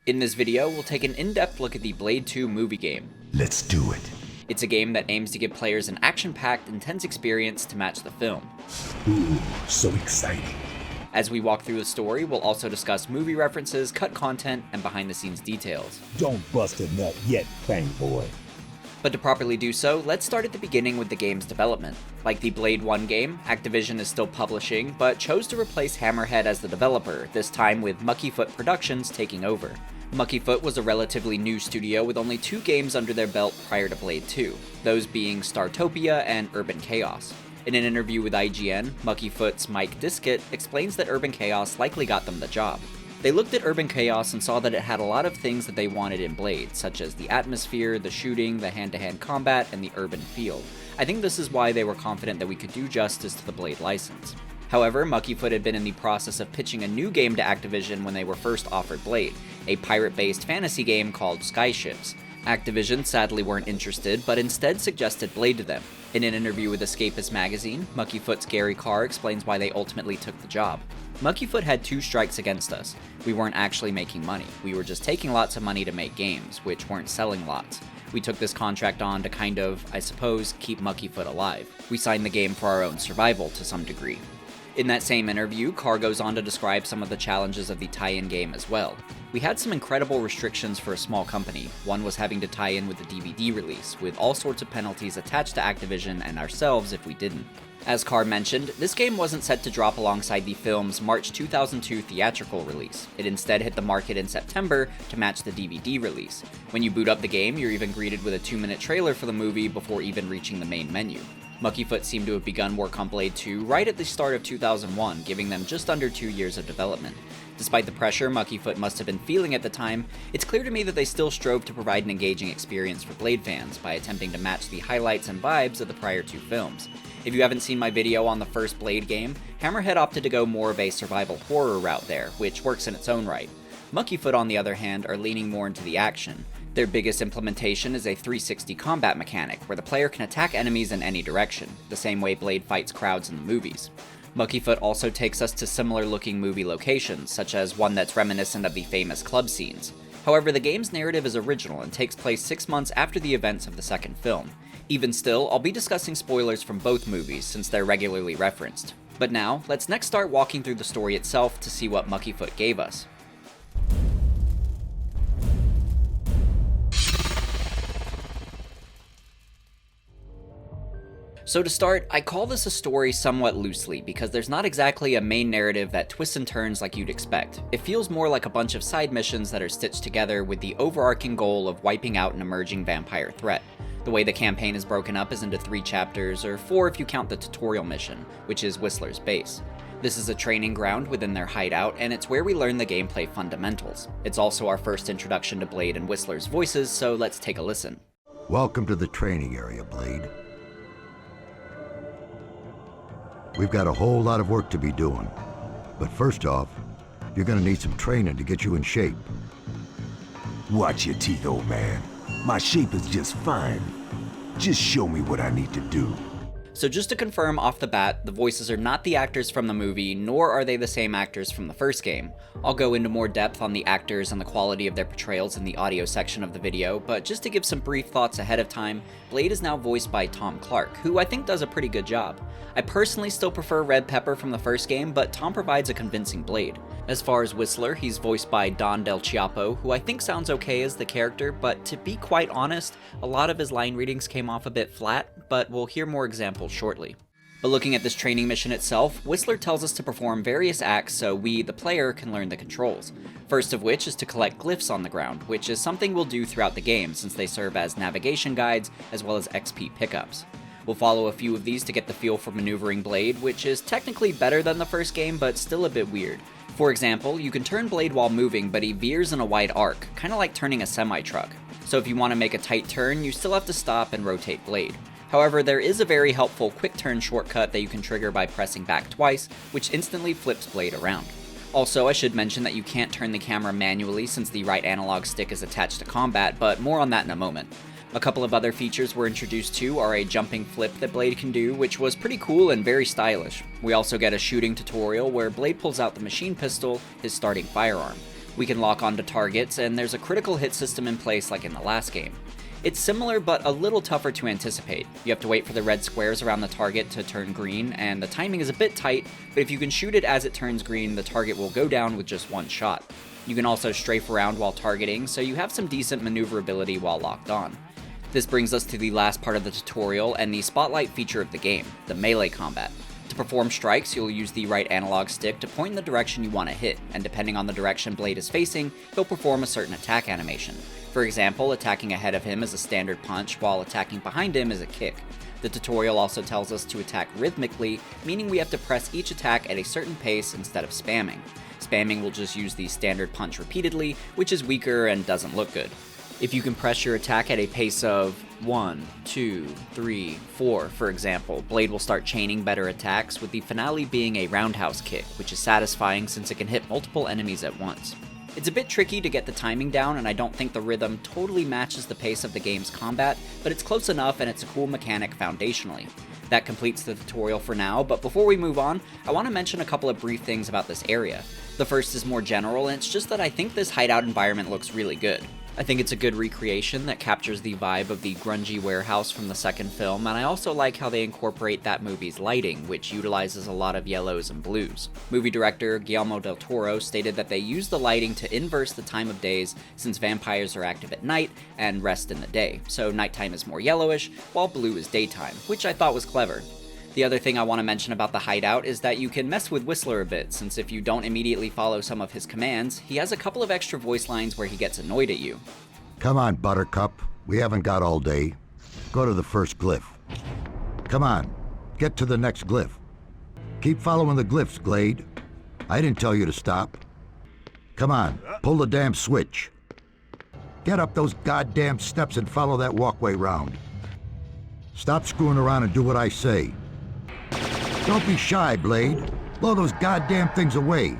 In this video, we'll take an in-depth look at the Blade 2 movie game. Let's do it. It's a game that aims to give players an action-packed, intense experience to match the film. Ooh, so exciting. As we walk through the story, we'll also discuss movie references, cut content, and behind-the-scenes details. Don't bust a nut yet, fanboy. But to properly do so, let's start at the beginning with the game's development. Like the Blade 1 game, Activision is still publishing, but chose to replace Hammerhead as the developer, this time with Mucky Foot Productions taking over. Mucky Foot was a relatively new studio with only 2 games under their belt prior to Blade 2, those being Startopia and Urban Chaos. In an interview with IGN, Mucky Foot's Mike Diskett explains that Urban Chaos likely got them the job. They looked at Urban Chaos and saw that it had a lot of things that they wanted in Blade, such as the atmosphere, the shooting, the hand-to-hand combat, and the urban feel. I think this is why they were confident that we could do justice to the Blade license. However, Mucky Foot had been in the process of pitching a new game to Activision when they were first offered Blade, a pirate-based fantasy game called Skyships. Activision sadly weren't interested, but instead suggested Blade to them. In an interview with Escapist magazine, Mucky Foot's Gary Carr explains why they ultimately took the job. Mucky Foot had 2 strikes against us. We weren't actually making money. We were just taking lots of money to make games, which weren't selling lots. We took this contract on to kind of, I suppose, keep Mucky Foot alive. We signed the game for our own survival to some degree. In that same interview, Carr goes on to describe some of the challenges of the tie-in game as well. We had some incredible restrictions for a small company. One was having to tie in with the DVD release, with all sorts of penalties attached to Activision and ourselves if we didn't. As Carr mentioned, this game wasn't set to drop alongside the film's March 2002 theatrical release. It instead hit the market in September to match the DVD release. When you boot up the game, you're even greeted with a 2-minute trailer for the movie before even reaching the main menu. Mucky Foot seemed to have begun work on Blade 2 right at the start of 2001, giving them just under 2 years of development. Despite the pressure Mucky Foot must have been feeling at the time, it's clear to me that they still strove to provide an engaging experience for Blade fans by attempting to match the highlights and vibes of the prior 2 films. If you haven't seen my video on the first Blade game, Hammerhead opted to go more of a survival horror route there, which works in its own right. Mucky Foot, on the other hand, are leaning more into the action. Their biggest implementation is a 360 combat mechanic, where the player can attack enemies in any direction, the same way Blade fights crowds in the movies. Mucky Foot also takes us to similar-looking movie locations, such as one that's reminiscent of the famous club scenes. However, the game's narrative is original and takes place 6 months after the events of the second film. Even still, I'll be discussing spoilers from both movies since they're regularly referenced. But now, let's next start walking through the story itself to see what Mucky Foot gave us. So to start, I call this a story somewhat loosely because there's not exactly a main narrative that twists and turns like you'd expect. It feels more like a bunch of side missions that are stitched together with the overarching goal of wiping out an emerging vampire threat. The way the campaign is broken up is into 3 chapters, or 4 if you count the tutorial mission, which is Whistler's base. This is a training ground within their hideout, and it's where we learn the gameplay fundamentals. It's also our first introduction to Blade and Whistler's voices, so let's take a listen. Welcome to the training area, Blade. We've got a whole lot of work to be doing. But first off, you're gonna need some training to get you in shape. Watch your teeth, old man. My shape is just fine. Just show me what I need to do. So just to confirm off the bat, the voices are not the actors from the movie, nor are they the same actors from the first game. I'll go into more depth on the actors and the quality of their portrayals in the audio section of the video, but just to give some brief thoughts ahead of time, Blade is now voiced by Tom Clark, who I think does a pretty good job. I personally still prefer Red Pepper from the first game, but Tom provides a convincing Blade. As far as Whistler, he's voiced by Don Del Chiapo, who I think sounds okay as the character, but to be quite honest, a lot of his line readings came off a bit flat, but we'll hear more examples shortly. But looking at this training mission itself, Whistler tells us to perform various acts so we, the player, can learn the controls. First of which is to collect glyphs on the ground, which is something we'll do throughout the game since they serve as navigation guides as well as XP pickups. We'll follow a few of these to get the feel for maneuvering Blade, which is technically better than the first game, but still a bit weird. For example, you can turn Blade while moving, but he veers in a wide arc, kinda like turning a semi-truck. So if you want to make a tight turn, you still have to stop and rotate Blade. However, there is a very helpful quick turn shortcut that you can trigger by pressing back twice, which instantly flips Blade around. Also, I should mention that you can't turn the camera manually since the right analog stick is attached to combat, but more on that in a moment. A couple of other features we're introduced to are a jumping flip that Blade can do, which was pretty cool and very stylish. We also get a shooting tutorial where Blade pulls out the machine pistol, his starting firearm. We can lock onto targets, and there's a critical hit system in place like in the last game. It's similar, but a little tougher to anticipate. You have to wait for the red squares around the target to turn green, and the timing is a bit tight, but if you can shoot it as it turns green, the target will go down with just one shot. You can also strafe around while targeting, so you have some decent maneuverability while locked on. This brings us to the last part of the tutorial and the spotlight feature of the game, the melee combat. To perform strikes, you'll use the right analog stick to point in the direction you want to hit, and depending on the direction Blade is facing, he'll perform a certain attack animation. For example, attacking ahead of him is a standard punch, while attacking behind him is a kick. The tutorial also tells us to attack rhythmically, meaning we have to press each attack at a certain pace instead of spamming. Spamming will just use the standard punch repeatedly, which is weaker and doesn't look good. If you can press your attack at a pace of 1, 2, 3, 4, for example, Blade will start chaining better attacks, with the finale being a roundhouse kick, which is satisfying since it can hit multiple enemies at once. It's a bit tricky to get the timing down, and I don't think the rhythm totally matches the pace of the game's combat, but it's close enough and it's a cool mechanic foundationally. That completes the tutorial for now, but before we move on, I want to mention a couple of brief things about this area. The first is more general, and it's just that I think this hideout environment looks really good. I think it's a good recreation that captures the vibe of the grungy warehouse from the second film, and I also like how they incorporate that movie's lighting, which utilizes a lot of yellows and blues. Movie director Guillermo del Toro stated that they use the lighting to inverse the time of days since vampires are active at night and rest in the day, so nighttime is more yellowish, while blue is daytime, which I thought was clever. The other thing I want to mention about the hideout is that you can mess with Whistler a bit, since if you don't immediately follow some of his commands, he has a couple of extra voice lines where he gets annoyed at you. Come on, Buttercup. We haven't got all day. Go to the first glyph. Come on, get to the next glyph. Keep following the glyphs, Glade. I didn't tell you to stop. Come on, pull the damn switch. Get up those goddamn steps and follow that walkway round. Stop screwing around and do what I say. Don't be shy, Blade. Blow those goddamn things away.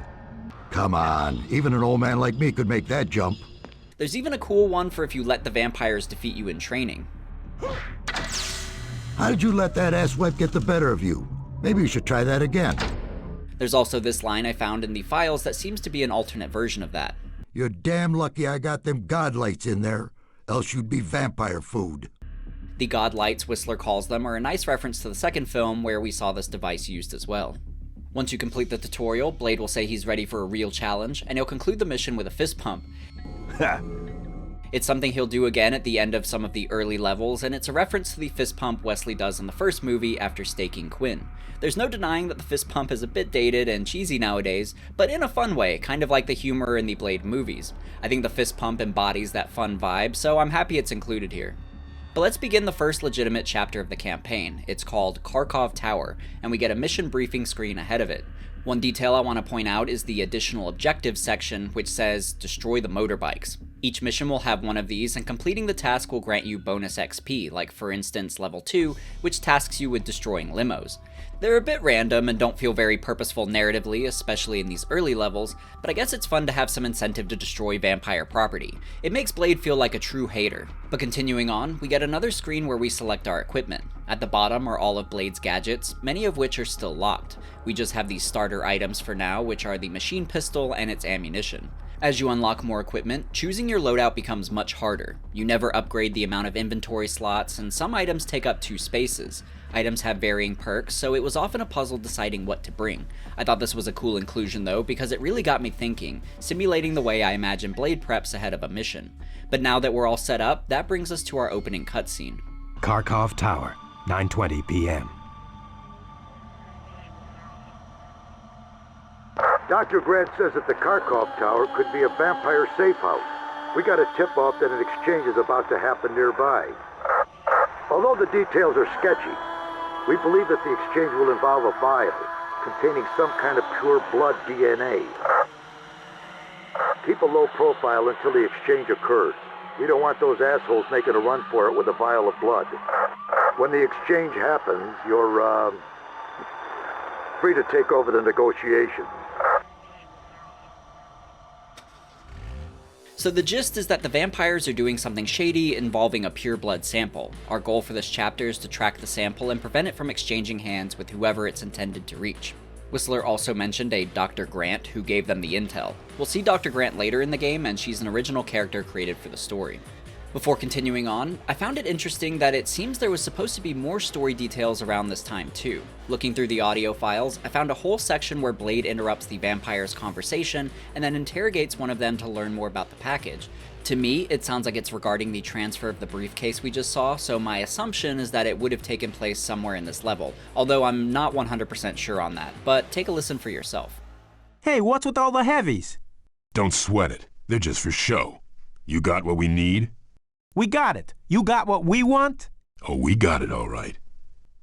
Come on, even an old man like me could make that jump. There's even a cool one for if you let the vampires defeat you in training. How did you let that asswipe get the better of you? Maybe you should try that again. There's also this line I found in the files that seems to be an alternate version of that. You're damn lucky I got them godlights in there, else you'd be vampire food. The godlights Whistler calls them are a nice reference to the second film where we saw this device used as well. Once you complete the tutorial, Blade will say he's ready for a real challenge, and he'll conclude the mission with a fist pump. It's something he'll do again at the end of some of the early levels, and it's a reference to the fist pump Wesley does in the first movie after staking Quinn. There's no denying that the fist pump is a bit dated and cheesy nowadays, but in a fun way, kind of like the humor in the Blade movies. I think the fist pump embodies that fun vibe, so I'm happy it's included here. But let's begin the first legitimate chapter of the campaign. It's called Karkov Tower, and we get a mission briefing screen ahead of it. One detail I want to point out is the additional objectives section, which says, destroy the motorbikes. Each mission will have one of these, and completing the task will grant you bonus XP, like for instance level 2, which tasks you with destroying limos. They're a bit random and don't feel very purposeful narratively, especially in these early levels, but I guess it's fun to have some incentive to destroy vampire property. It makes Blade feel like a true hater. But continuing on, we get another screen where we select our equipment. At the bottom are all of Blade's gadgets, many of which are still locked. We just have these starter items for now, which are the machine pistol and its ammunition. As you unlock more equipment, choosing your loadout becomes much harder. You never upgrade the amount of inventory slots, and some items take up 2 spaces. Items have varying perks, so it was often a puzzle deciding what to bring. I thought this was a cool inclusion though, because it really got me thinking, simulating the way I imagine Blade preps ahead of a mission. But now that we're all set up, that brings us to our opening cutscene. Karkov Tower, 9:20 p.m. Dr. Grant says that the Karkov Tower could be a vampire safe house. We got a tip-off that an exchange is about to happen nearby. Although the details are sketchy, we believe that the exchange will involve a vial containing some kind of pure blood DNA. Keep a low profile until the exchange occurs. We don't want those assholes making a run for it with a vial of blood. When the exchange happens, you're, free to take over the negotiations. So the gist is that the vampires are doing something shady involving a pure blood sample. Our goal for this chapter is to track the sample and prevent it from exchanging hands with whoever it's intended to reach. Whistler also mentioned a Dr. Grant who gave them the intel. We'll see Dr. Grant later in the game, and she's an original character created for the story. Before continuing on, I found it interesting that it seems there was supposed to be more story details around this time too. Looking through the audio files, I found a whole section where Blade interrupts the vampire's conversation and then interrogates one of them to learn more about the package. To me, it sounds like it's regarding the transfer of the briefcase we just saw, so my assumption is that it would have taken place somewhere in this level, although I'm not 100% sure on that, but take a listen for yourself. Hey, what's with all the heavies? Don't sweat it. They're just for show. You got what we need? We got it. You got what we want? Oh, we got it all right.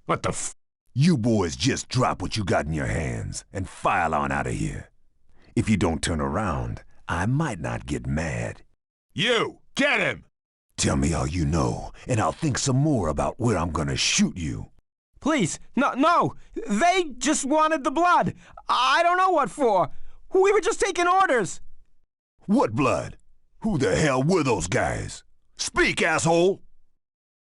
What the f... You boys just drop what you got in your hands and file on out of here. If you don't turn around, I might not get mad. You! Get him! Tell me all you know, and I'll think some more about where I'm gonna shoot you. Please, no! They just wanted the blood! I don't know what for! We were just taking orders! What blood? Who the hell were those guys? Speak, asshole!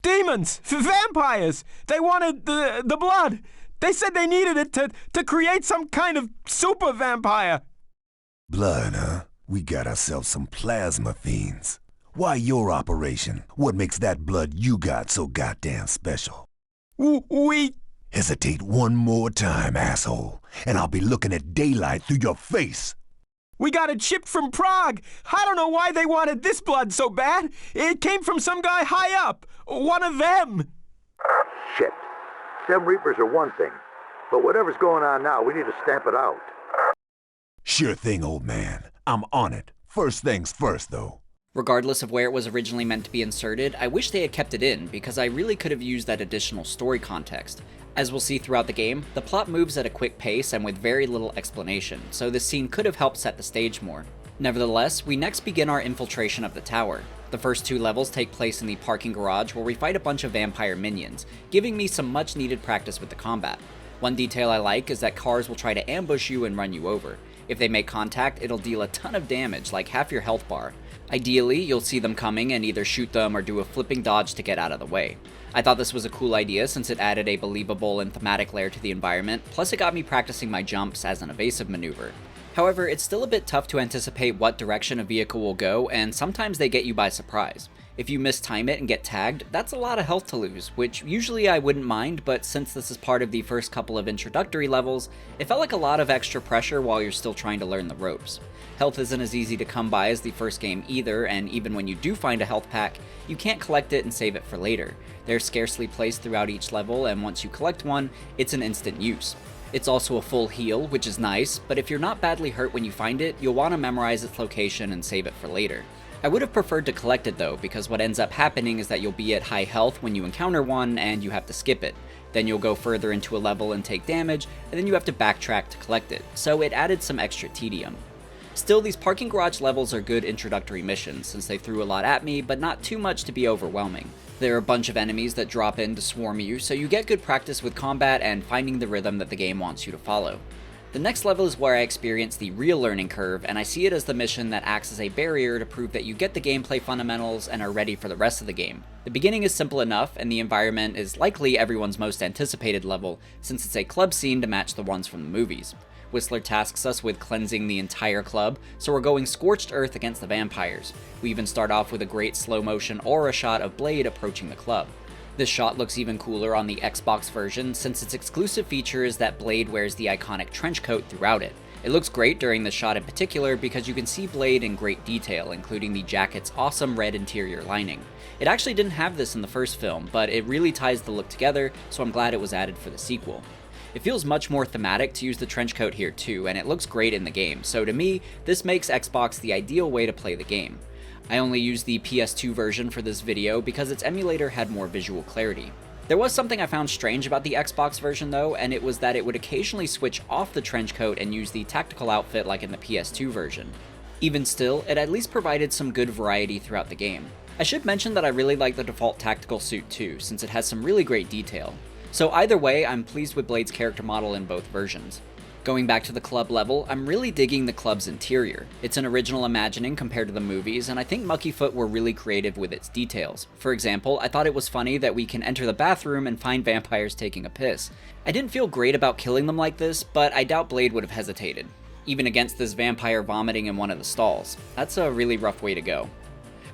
Demons! Vampires! They wanted the blood! They said they needed it to create some kind of super vampire! Blood, huh? We got ourselves some plasma fiends. Why your operation? What makes that blood you got so goddamn special? We... Hesitate one more time, asshole, and I'll be looking at daylight through your face. We got it shipped from Prague. I don't know why they wanted this blood so bad. It came from some guy high up. One of them. Shit. Them Reapers are one thing, but whatever's going on now, we need to stamp it out. Sure thing, old man. I'm on it. First things first, though. Regardless of where it was originally meant to be inserted, I wish they had kept it in, because I really could have used that additional story context. As we'll see throughout the game, the plot moves at a quick pace and with very little explanation, so this scene could have helped set the stage more. Nevertheless, we next begin our infiltration of the tower. The first two levels take place in the parking garage where we fight a bunch of vampire minions, giving me some much needed practice with the combat. One detail I like is that cars will try to ambush you and run you over. If they make contact, it'll deal a ton of damage, like half your health bar. Ideally, you'll see them coming and either shoot them or do a flipping dodge to get out of the way. I thought this was a cool idea since it added a believable and thematic layer to the environment, plus it got me practicing my jumps as an evasive maneuver. However, it's still a bit tough to anticipate what direction a vehicle will go, and sometimes they get you by surprise. If you mistime it and get tagged, that's a lot of health to lose, which usually I wouldn't mind, but since this is part of the first couple of introductory levels, it felt like a lot of extra pressure while you're still trying to learn the ropes. Health isn't as easy to come by as the first game either, and even when you do find a health pack, you can't collect it and save it for later. They're scarcely placed throughout each level, and once you collect one, it's an instant use. It's also a full heal, which is nice, but if you're not badly hurt when you find it, you'll want to memorize its location and save it for later. I would have preferred to collect it though, because what ends up happening is that you'll be at high health when you encounter one and you have to skip it. Then you'll go further into a level and take damage, and then you have to backtrack to collect it, so it added some extra tedium. Still, these parking garage levels are good introductory missions, since they threw a lot at me, but not too much to be overwhelming. There are a bunch of enemies that drop in to swarm you, so you get good practice with combat and finding the rhythm that the game wants you to follow. The next level is where I experience the real learning curve, and I see it as the mission that acts as a barrier to prove that you get the gameplay fundamentals and are ready for the rest of the game. The beginning is simple enough, and the environment is likely everyone's most anticipated level, since it's a club scene to match the ones from the movies. Whistler tasks us with cleansing the entire club, so we're going scorched earth against the vampires. We even start off with a great slow motion aura shot of Blade approaching the club. This shot looks even cooler on the Xbox version, since its exclusive feature is that Blade wears the iconic trench coat throughout it. It looks great during this shot in particular because you can see Blade in great detail, including the jacket's awesome red interior lining. It actually didn't have this in the first film, but it really ties the look together, so I'm glad it was added for the sequel. It feels much more thematic to use the trench coat here too, and it looks great in the game, so to me, this makes Xbox the ideal way to play the game. I only used the PS2 version for this video because its emulator had more visual clarity. There was something I found strange about the Xbox version though, and it was that it would occasionally switch off the trench coat and use the tactical outfit like in the PS2 version. Even still, it at least provided some good variety throughout the game. I should mention that I really like the default tactical suit too, since it has some really great detail. So either way, I'm pleased with Blade's character model in both versions. Going back to the club level, I'm really digging the club's interior. It's an original imagining compared to the movies, and I think Mucky Foot were really creative with its details. For example, I thought it was funny that we can enter the bathroom and find vampires taking a piss. I didn't feel great about killing them like this, but I doubt Blade would have hesitated, even against this vampire vomiting in one of the stalls. That's a really rough way to go.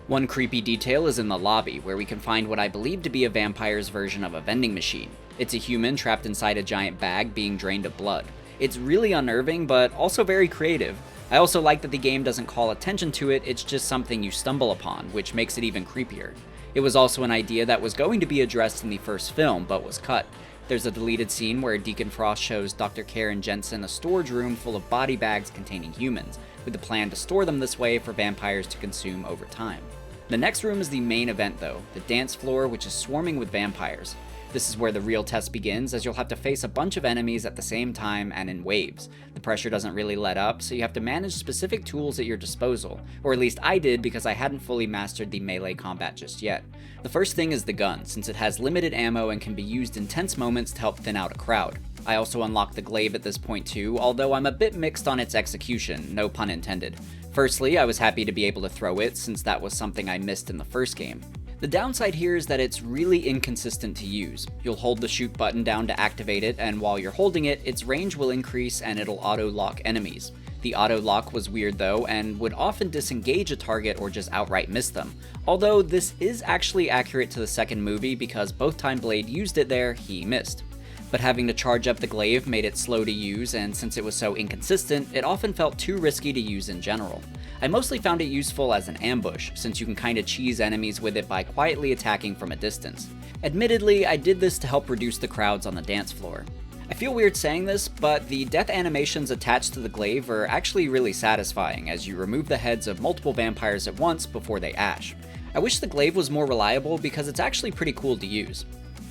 One creepy detail is in the lobby, where we can find what I believe to be a vampire's version of a vending machine. It's a human trapped inside a giant bag being drained of blood. It's really unnerving, but also very creative. I also like that the game doesn't call attention to it, it's just something you stumble upon, which makes it even creepier. It was also an idea that was going to be addressed in the first film, but was cut. There's a deleted scene where Deacon Frost shows Dr. Karen Jensen a storage room full of body bags containing humans, with the plan to store them this way for vampires to consume over time. The next room is the main event though, the dance floor, which is swarming with vampires. This is where the real test begins, as you'll have to face a bunch of enemies at the same time and in waves. The pressure doesn't really let up, so you have to manage specific tools at your disposal, or at least I did because I hadn't fully mastered the melee combat just yet. The first thing is the gun, since it has limited ammo and can be used in tense moments to help thin out a crowd. I also unlocked the glaive at this point too, although I'm a bit mixed on its execution, no pun intended. Firstly, I was happy to be able to throw it, since that was something I missed in the first game. The downside here is that it's really inconsistent to use. You'll hold the shoot button down to activate it, and while you're holding it, its range will increase and it'll auto-lock enemies. The auto-lock was weird though, and would often disengage a target or just outright miss them. Although this is actually accurate to the second movie because both time Blade used it there, he missed. But having to charge up the glaive made it slow to use, and since it was so inconsistent, it often felt too risky to use in general. I mostly found it useful as an ambush, since you can kinda cheese enemies with it by quietly attacking from a distance. Admittedly, I did this to help reduce the crowds on the dance floor. I feel weird saying this, but the death animations attached to the glaive are actually really satisfying, as you remove the heads of multiple vampires at once before they ash. I wish the glaive was more reliable because it's actually pretty cool to use.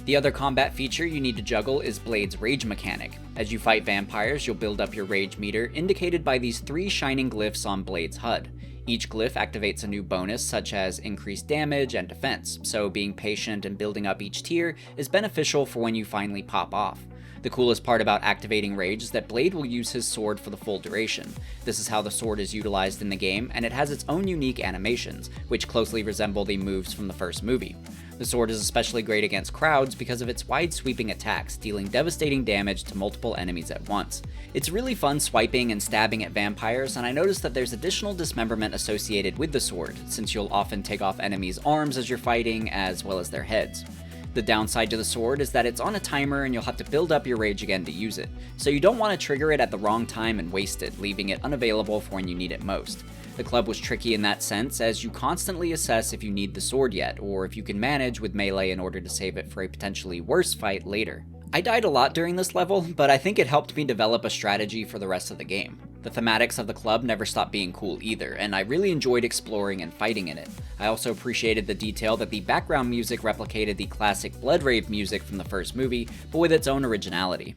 The other combat feature you need to juggle is Blade's rage mechanic. As you fight vampires, you'll build up your rage meter, indicated by these 3 shining glyphs on Blade's HUD. Each glyph activates a new bonus, such as increased damage and defense, so being patient and building up each tier is beneficial for when you finally pop off. The coolest part about activating Rage is that Blade will use his sword for the full duration. This is how the sword is utilized in the game, and it has its own unique animations, which closely resemble the moves from the first movie. The sword is especially great against crowds because of its wide sweeping attacks, dealing devastating damage to multiple enemies at once. It's really fun swiping and stabbing at vampires, and I noticed that there's additional dismemberment associated with the sword, since you'll often take off enemies' arms as you're fighting, as well as their heads. The downside to the sword is that it's on a timer and you'll have to build up your rage again to use it, so you don't want to trigger it at the wrong time and waste it, leaving it unavailable for when you need it most. The club was tricky in that sense, as you constantly assess if you need the sword yet, or if you can manage with melee in order to save it for a potentially worse fight later. I died a lot during this level, but I think it helped me develop a strategy for the rest of the game. The thematics of the club never stopped being cool either, and I really enjoyed exploring and fighting in it. I also appreciated the detail that the background music replicated the classic Blood Rave music from the first movie, but with its own originality.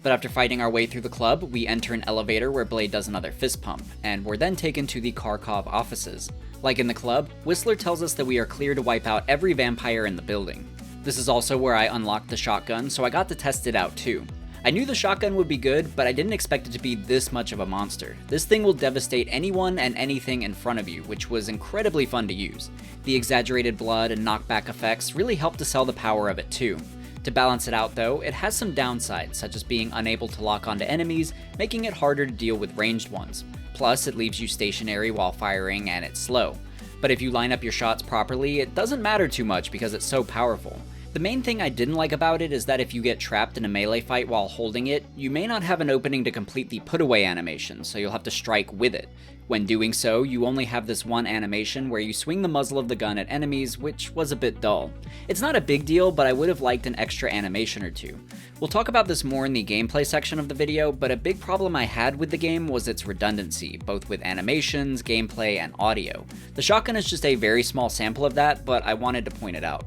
But after fighting our way through the club, we enter an elevator where Blade does another fist pump, and we're then taken to the Karkov offices. Like in the club, Whistler tells us that we are clear to wipe out every vampire in the building. This is also where I unlocked the shotgun, so I got to test it out too. I knew the shotgun would be good, but I didn't expect it to be this much of a monster. This thing will devastate anyone and anything in front of you, which was incredibly fun to use. The exaggerated blood and knockback effects really helped to sell the power of it too. To balance it out though, it has some downsides, such as being unable to lock onto enemies, making it harder to deal with ranged ones. Plus, it leaves you stationary while firing and it's slow. But if you line up your shots properly, it doesn't matter too much because it's so powerful. The main thing I didn't like about it is that if you get trapped in a melee fight while holding it, you may not have an opening to complete the put away animation, so you'll have to strike with it. When doing so, you only have this one animation where you swing the muzzle of the gun at enemies, which was a bit dull. It's not a big deal, but I would have liked an extra animation or two. We'll talk about this more in the gameplay section of the video, but a big problem I had with the game was its redundancy, both with animations, gameplay, and audio. The shotgun is just a very small sample of that, but I wanted to point it out.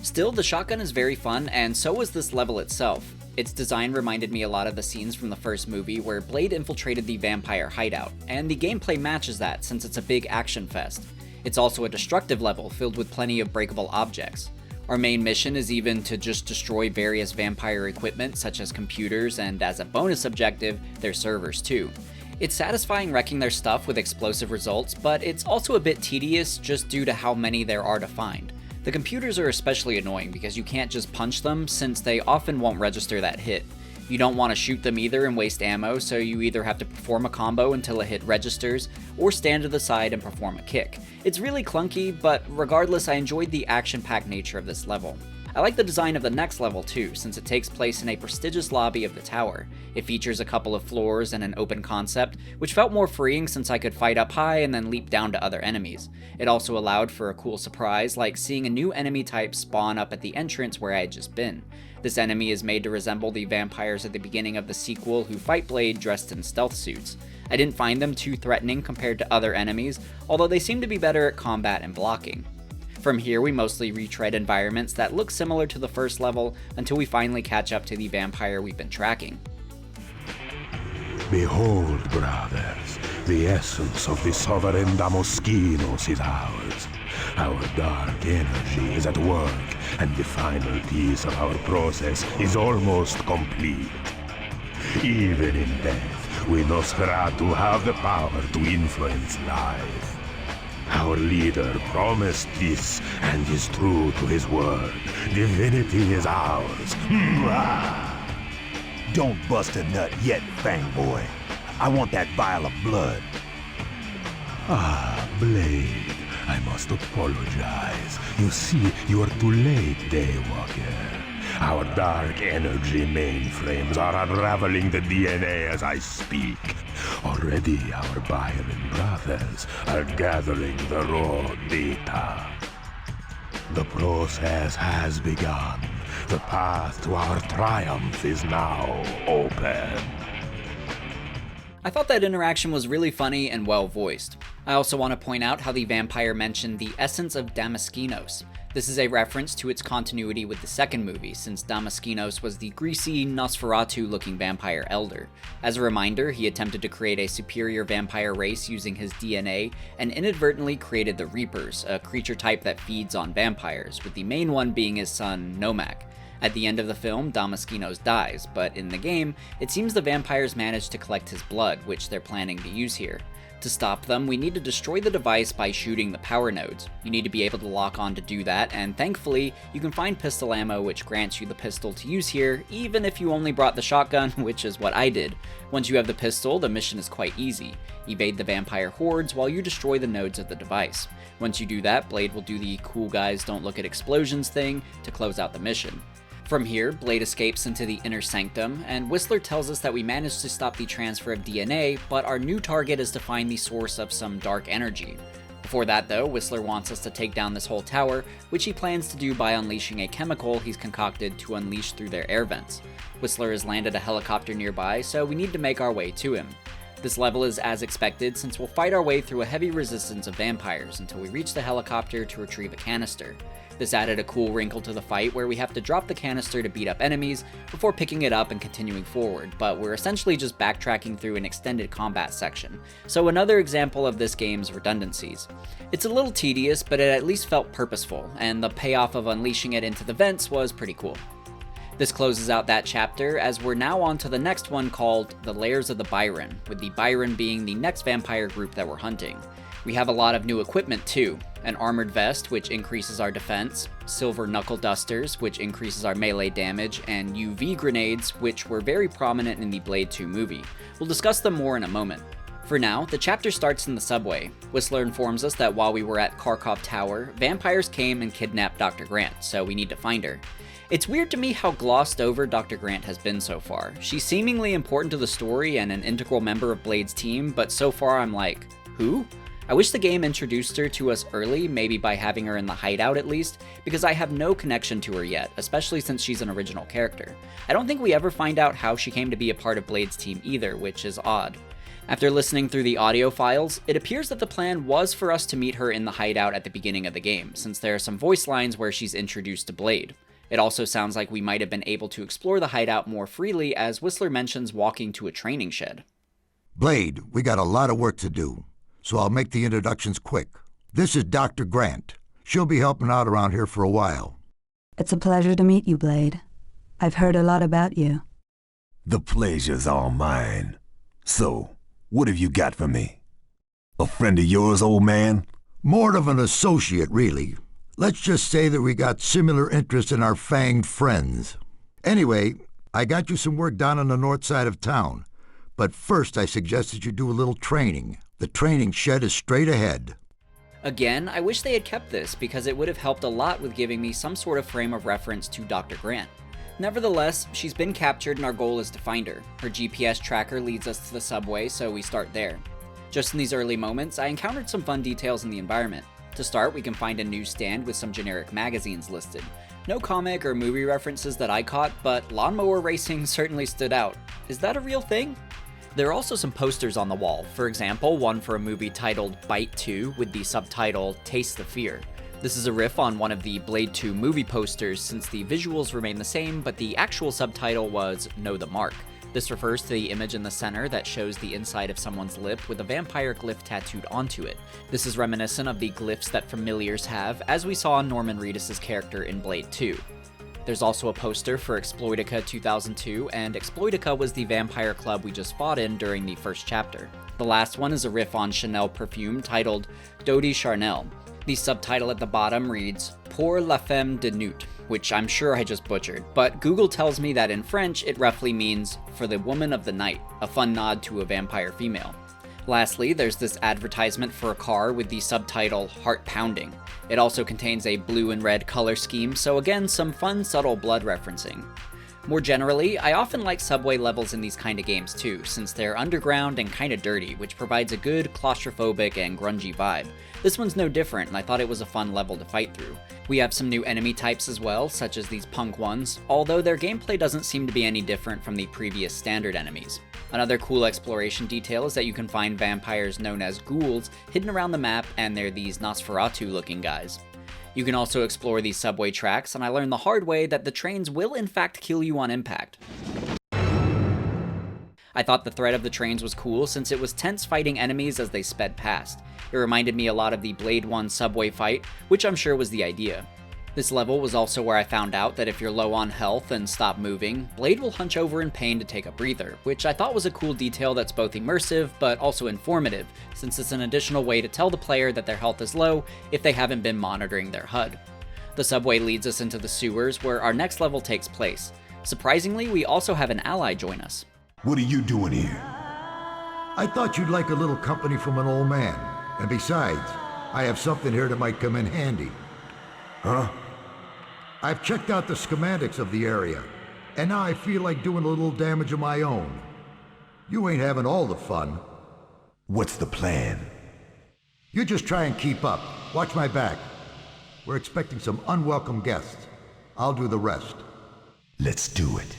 Still, the shotgun is very fun, and so is this level itself. Its design reminded me a lot of the scenes from the first movie where Blade infiltrated the vampire hideout, and the gameplay matches that since it's a big action fest. It's also a destructive level filled with plenty of breakable objects. Our main mission is even to just destroy various vampire equipment such as computers and, as a bonus objective, their servers too. It's satisfying wrecking their stuff with explosive results, but it's also a bit tedious just due to how many there are to find. The computers are especially annoying because you can't just punch them since they often won't register that hit. You don't want to shoot them either and waste ammo, so you either have to perform a combo until a hit registers, or stand to the side and perform a kick. It's really clunky, but regardless, I enjoyed the action-packed nature of this level. I like the design of the next level too, since it takes place in a prestigious lobby of the tower. It features a couple of floors and an open concept, which felt more freeing since I could fight up high and then leap down to other enemies. It also allowed for a cool surprise, like seeing a new enemy type spawn up at the entrance where I had just been. This enemy is made to resemble the vampires at the beginning of the sequel who fight Blade dressed in stealth suits. I didn't find them too threatening compared to other enemies, although they seem to be better at combat and blocking. From here, we mostly retread environments that look similar to the first level until we finally catch up to the vampire we've been tracking. Behold, brothers, the essence of the sovereign Damoskinos is ours. Our dark energy is at work, and the final piece of our process is almost complete. Even in death, we Nosferatu have the power to influence life. Our leader promised this and is true to his word. Divinity is ours. Don't bust a nut yet, Fangboy. I want that vial of blood. Ah, Blade, I must apologize. You see, you are too late, Daywalker. Our dark energy mainframes are unraveling the DNA as I speak. Already our Byron brothers are gathering the raw data. The process has begun. The path to our triumph is now open. I thought that interaction was really funny and well voiced. I also want to point out how the vampire mentioned the essence of Damaskinos. This is a reference to its continuity with the second movie, since Damaskinos was the greasy, Nosferatu-looking vampire elder. As a reminder, he attempted to create a superior vampire race using his DNA, and inadvertently created the Reapers, a creature type that feeds on vampires, with the main one being his son, Nomak. At the end of the film, Damaskinos dies, but in the game, it seems the vampires managed to collect his blood, which they're planning to use here. To stop them, we need to destroy the device by shooting the power nodes. You need to be able to lock on to do that, and thankfully, you can find pistol ammo which grants you the pistol to use here, even if you only brought the shotgun, which is what I did. Once you have the pistol, the mission is quite easy. Evade the vampire hordes while you destroy the nodes of the device. Once you do that, Blade will do the cool guys don't look at explosions thing to close out the mission. From here, Blade escapes into the inner sanctum, and Whistler tells us that we managed to stop the transfer of DNA, but our new target is to find the source of some dark energy. Before that though, Whistler wants us to take down this whole tower, which he plans to do by unleashing a chemical he's concocted to unleash through their air vents. Whistler has landed a helicopter nearby, so we need to make our way to him. This level is as expected since we'll fight our way through a heavy resistance of vampires until we reach the helicopter to retrieve a canister. This added a cool wrinkle to the fight where we have to drop the canister to beat up enemies before picking it up and continuing forward, but we're essentially just backtracking through an extended combat section, so another example of this game's redundancies. It's a little tedious, but it at least felt purposeful, and the payoff of unleashing it into the vents was pretty cool. This closes out that chapter, as we're now on to the next one called The Lairs of the Byron, with the Byron being the next vampire group that we're hunting. We have a lot of new equipment too. An armored vest, which increases our defense, silver knuckle dusters, which increases our melee damage, and UV grenades, which were very prominent in the Blade 2 movie. We'll discuss them more in a moment. For now, the chapter starts in the subway. Whistler informs us that while we were at Karkov Tower, vampires came and kidnapped Dr. Grant, so we need to find her. It's weird to me how glossed over Dr. Grant has been so far. She's seemingly important to the story and an integral member of Blade's team, but so far I'm like, who? I wish the game introduced her to us early, maybe by having her in the hideout at least, because I have no connection to her yet, especially since she's an original character. I don't think we ever find out how she came to be a part of Blade's team either, which is odd. After listening through the audio files, it appears that the plan was for us to meet her in the hideout at the beginning of the game, since there are some voice lines where she's introduced to Blade. It also sounds like we might have been able to explore the hideout more freely, as Whistler mentions walking to a training shed. Blade, we got a lot of work to do, so I'll make the introductions quick. This is Dr. Grant. She'll be helping out around here for a while. It's a pleasure to meet you, Blade. I've heard a lot about you. The pleasure's all mine. So, what have you got for me? A friend of yours, old man? More of an associate, really. Let's just say that we got similar interests in our fanged friends. Anyway, I got you some work done on the north side of town. But first I suggested you do a little training. The training shed is straight ahead. Again, I wish they had kept this because it would have helped a lot with giving me some sort of frame of reference to Dr. Grant. Nevertheless, she's been captured and our goal is to find her. Her GPS tracker leads us to the subway, so we start there. Just in these early moments, I encountered some fun details in the environment. To start, we can find a newsstand with some generic magazines listed. No comic or movie references that I caught, but lawnmower racing certainly stood out. Is that a real thing? There are also some posters on the wall, for example, one for a movie titled Bite 2 with the subtitle Taste the Fear. This is a riff on one of the Blade 2 movie posters since the visuals remain the same, but the actual subtitle was Know the Mark. This refers to the image in the center that shows the inside of someone's lip with a vampire glyph tattooed onto it. This is reminiscent of the glyphs that familiars have, as we saw in Norman Reedus' character in Blade 2. There's also a poster for Exploitica 2002, and Exploitica was the vampire club we just fought in during the first chapter. The last one is a riff on Chanel perfume titled Dodi Charnel. The subtitle at the bottom reads, Pour la femme de nuit, which I'm sure I just butchered, but Google tells me that in French it roughly means for the woman of the night, a fun nod to a vampire female. Lastly, there's this advertisement for a car with the subtitle Heart Pounding. It also contains a blue and red color scheme, so again, some fun subtle blood referencing. More generally, I often like subway levels in these kind of games too, since they're underground and kinda dirty, which provides a good claustrophobic and grungy vibe. This one's no different, and I thought it was a fun level to fight through. We have some new enemy types as well, such as these punk ones, although their gameplay doesn't seem to be any different from the previous standard enemies. Another cool exploration detail is that you can find vampires known as ghouls hidden around the map, and they're these Nosferatu-looking guys. You can also explore these subway tracks, and I learned the hard way that the trains will in fact kill you on impact. I thought the threat of the trains was cool since it was tense fighting enemies as they sped past. It reminded me a lot of the Blade 1 subway fight, which I'm sure was the idea. This level was also where I found out that if you're low on health and stop moving, Blade will hunch over in pain to take a breather, which I thought was a cool detail that's both immersive but also informative, since it's an additional way to tell the player that their health is low if they haven't been monitoring their HUD. The subway leads us into the sewers where our next level takes place. Surprisingly, we also have an ally join us. What are you doing here? I thought you'd like a little company from an old man. And besides, I have something here that might come in handy. Huh? I've checked out the schematics of the area, and now I feel like doing a little damage of my own. You ain't having all the fun. What's the plan? You just try and keep up. Watch my back. We're expecting some unwelcome guests. I'll do the rest. Let's do it.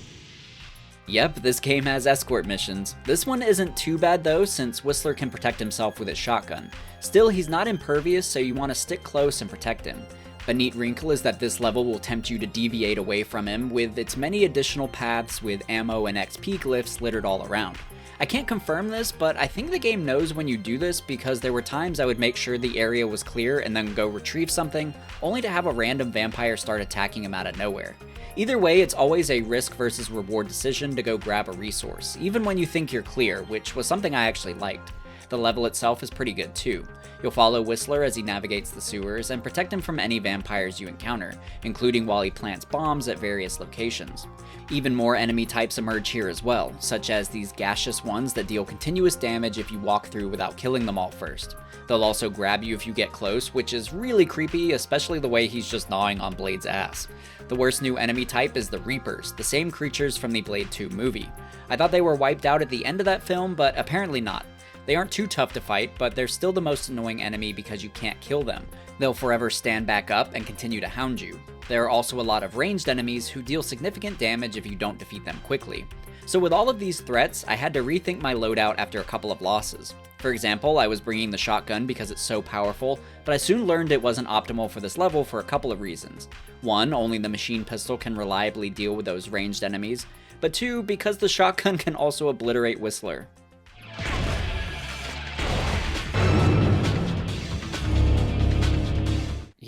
Yep, this game has escort missions. This one isn't too bad though, since Whistler can protect himself with his shotgun. Still, he's not impervious, so you want to stick close and protect him. A neat wrinkle is that this level will tempt you to deviate away from him with its many additional paths with ammo and XP glyphs littered all around. I can't confirm this, but I think the game knows when you do this because there were times I would make sure the area was clear and then go retrieve something, only to have a random vampire start attacking him out of nowhere. Either way, it's always a risk versus reward decision to go grab a resource, even when you think you're clear, which was something I actually liked. The level itself is pretty good too. You'll follow Whistler as he navigates the sewers and protect him from any vampires you encounter, including while he plants bombs at various locations. Even more enemy types emerge here as well, such as these gaseous ones that deal continuous damage if you walk through without killing them all first. They'll also grab you if you get close, which is really creepy, especially the way he's just gnawing on Blade's ass. The worst new enemy type is the Reapers, the same creatures from the Blade 2 movie. I thought they were wiped out at the end of that film, but apparently not. They aren't too tough to fight, but they're still the most annoying enemy because you can't kill them. They'll forever stand back up and continue to hound you. There are also a lot of ranged enemies who deal significant damage if you don't defeat them quickly. So with all of these threats, I had to rethink my loadout after a couple of losses. For example, I was bringing the shotgun because it's so powerful, but I soon learned it wasn't optimal for this level for a couple of reasons. One, only the machine pistol can reliably deal with those ranged enemies, but two, because the shotgun can also obliterate Whistler.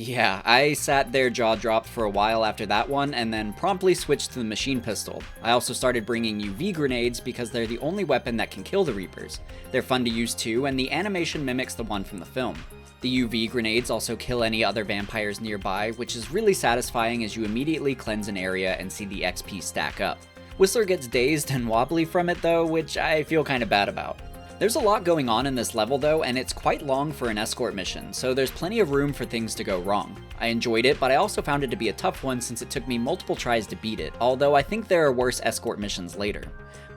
Yeah, I sat there jaw-dropped for a while after that one, and then promptly switched to the machine pistol. I also started bringing UV grenades because they're the only weapon that can kill the Reapers. They're fun to use too, and the animation mimics the one from the film. The UV grenades also kill any other vampires nearby, which is really satisfying as you immediately cleanse an area and see the XP stack up. Whistler gets dazed and wobbly from it though, which I feel kinda bad about. There's a lot going on in this level though, and it's quite long for an escort mission, so there's plenty of room for things to go wrong. I enjoyed it, but I also found it to be a tough one since it took me multiple tries to beat it, although I think there are worse escort missions later.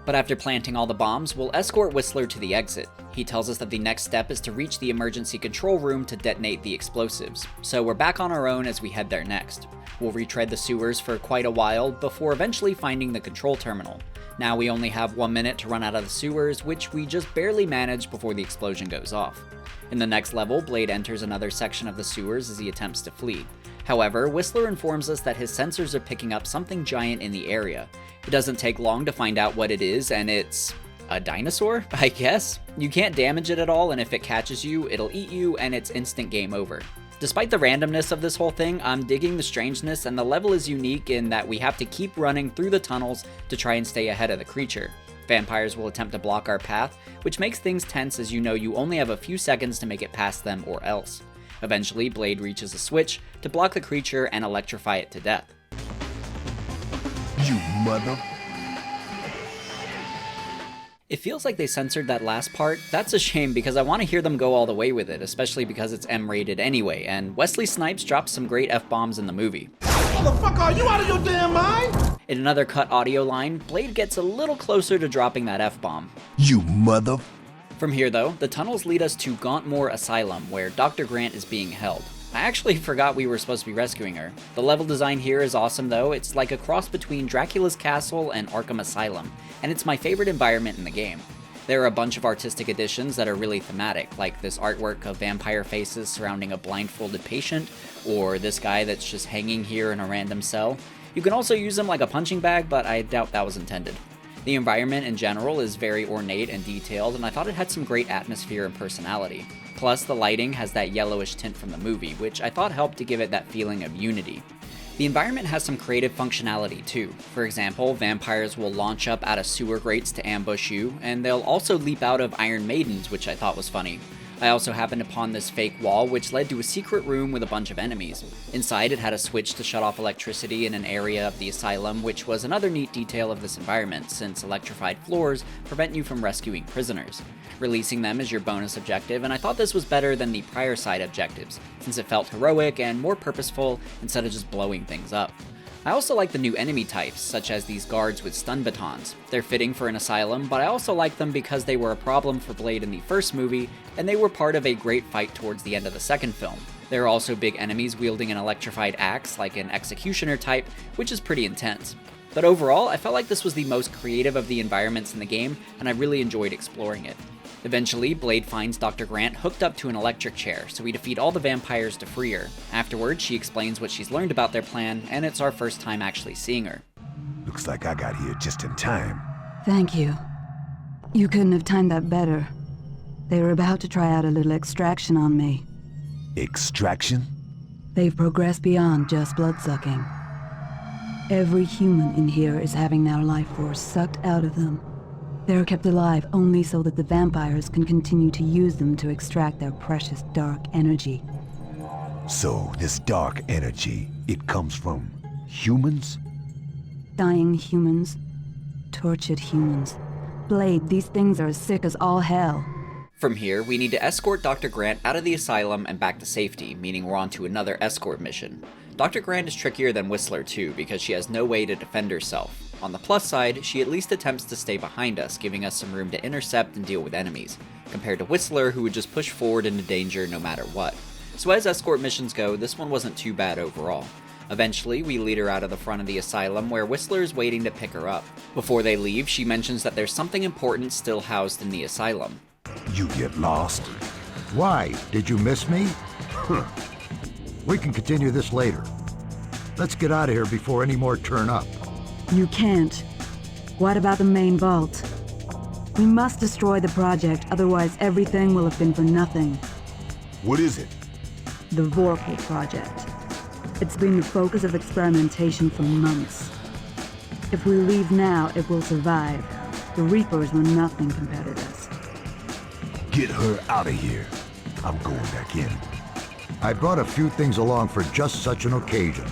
But after planting all the bombs, we'll escort Whistler to the exit. He tells us that the next step is to reach the emergency control room to detonate the explosives, so we're back on our own as we head there next. We'll retread the sewers for quite a while before eventually finding the control terminal. Now we only have 1 minute to run out of the sewers, which we just barely manage before the explosion goes off. In the next level, Blade enters another section of the sewers as he attempts to flee. However, Whistler informs us that his sensors are picking up something giant in the area. It doesn't take long to find out what it is, and it's a dinosaur, I guess? You can't damage it at all, and if it catches you, it'll eat you, and it's instant game over. Despite the randomness of this whole thing, I'm digging the strangeness, and the level is unique in that we have to keep running through the tunnels to try and stay ahead of the creature. Vampires will attempt to block our path, which makes things tense as you know you only have a few seconds to make it past them or else. Eventually, Blade reaches a switch to block the creature and electrify it to death. You mother... It feels like they censored that last part. That's a shame because I want to hear them go all the way with it, especially because it's M-rated anyway, and Wesley Snipes drops some great F-bombs in the movie. Motherfucker, are you out of your damn mind? In another cut audio line, Blade gets a little closer to dropping that F-bomb. You mother... From here though, the tunnels lead us to Gauntmoor Asylum, where Dr. Grant is being held. I actually forgot we were supposed to be rescuing her. The level design here is awesome though. It's like a cross between Dracula's Castle and Arkham Asylum, and it's my favorite environment in the game. There are a bunch of artistic additions that are really thematic, like this artwork of vampire faces surrounding a blindfolded patient, or this guy that's just hanging here in a random cell. You can also use them like a punching bag, but I doubt that was intended. The environment in general is very ornate and detailed, and I thought it had some great atmosphere and personality. Plus, the lighting has that yellowish tint from the movie, which I thought helped to give it that feeling of unity. The environment has some creative functionality too. For example, vampires will launch up out of sewer grates to ambush you, and they'll also leap out of Iron Maidens, which I thought was funny. I also happened upon this fake wall, which led to a secret room with a bunch of enemies. Inside, it had a switch to shut off electricity in an area of the asylum, which was another neat detail of this environment, since electrified floors prevent you from rescuing prisoners. Releasing them is your bonus objective, and I thought this was better than the prior side objectives, since it felt heroic and more purposeful instead of just blowing things up. I also like the new enemy types, such as these guards with stun batons. They're fitting for an asylum, but I also like them because they were a problem for Blade in the first movie, and they were part of a great fight towards the end of the second film. There are also big enemies wielding an electrified axe, like an executioner type, which is pretty intense. But overall, I felt like this was the most creative of the environments in the game, and I really enjoyed exploring it. Eventually, Blade finds Dr. Grant hooked up to an electric chair, so we defeat all the vampires to free her. Afterwards, she explains what she's learned about their plan, and it's our first time actually seeing her. Looks like I got here just in time. Thank you. You couldn't have timed that better. They were about to try out a little extraction on me. Extraction? They've progressed beyond just blood-sucking. Every human in here is having their life force sucked out of them. They're kept alive only so that the vampires can continue to use them to extract their precious dark energy. So, this dark energy, it comes from humans? Dying humans. Tortured humans. Blade, these things are as sick as all hell. From here, we need to escort Dr. Grant out of the asylum and back to safety, meaning we're on to another escort mission. Dr. Grant is trickier than Whistler too, because she has no way to defend herself. On the plus side, she at least attempts to stay behind us, giving us some room to intercept and deal with enemies, compared to Whistler, who would just push forward into danger no matter what. So as escort missions go, this one wasn't too bad overall. Eventually, we lead her out of the front of the asylum, where Whistler is waiting to pick her up. Before they leave, she mentions that there's something important still housed in the asylum. You get lost? Why? Did you miss me? We can continue this later. Let's get out of here before any more turn up. You can't. What about the main vault? We must destroy the project, otherwise everything will have been for nothing. What is it? The Vorpal Project. It's been the focus of experimentation for months. If we leave now, it will survive. The Reapers were nothing compared to this. Get her out of here. I'm going back in. I brought a few things along for just such an occasion.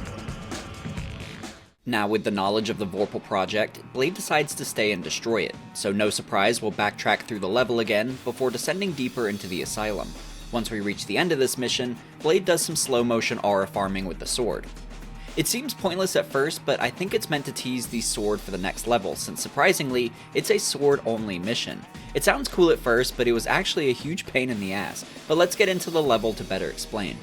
Now, with the knowledge of the Vorpal project, Blade decides to stay and destroy it, so no surprise we'll backtrack through the level again before descending deeper into the asylum. Once we reach the end of this mission, Blade does some slow motion aura farming with the sword. It seems pointless at first, but I think it's meant to tease the sword for the next level, since surprisingly, it's a sword-only mission. It sounds cool at first, but it was actually a huge pain in the ass, but let's get into the level to better explain.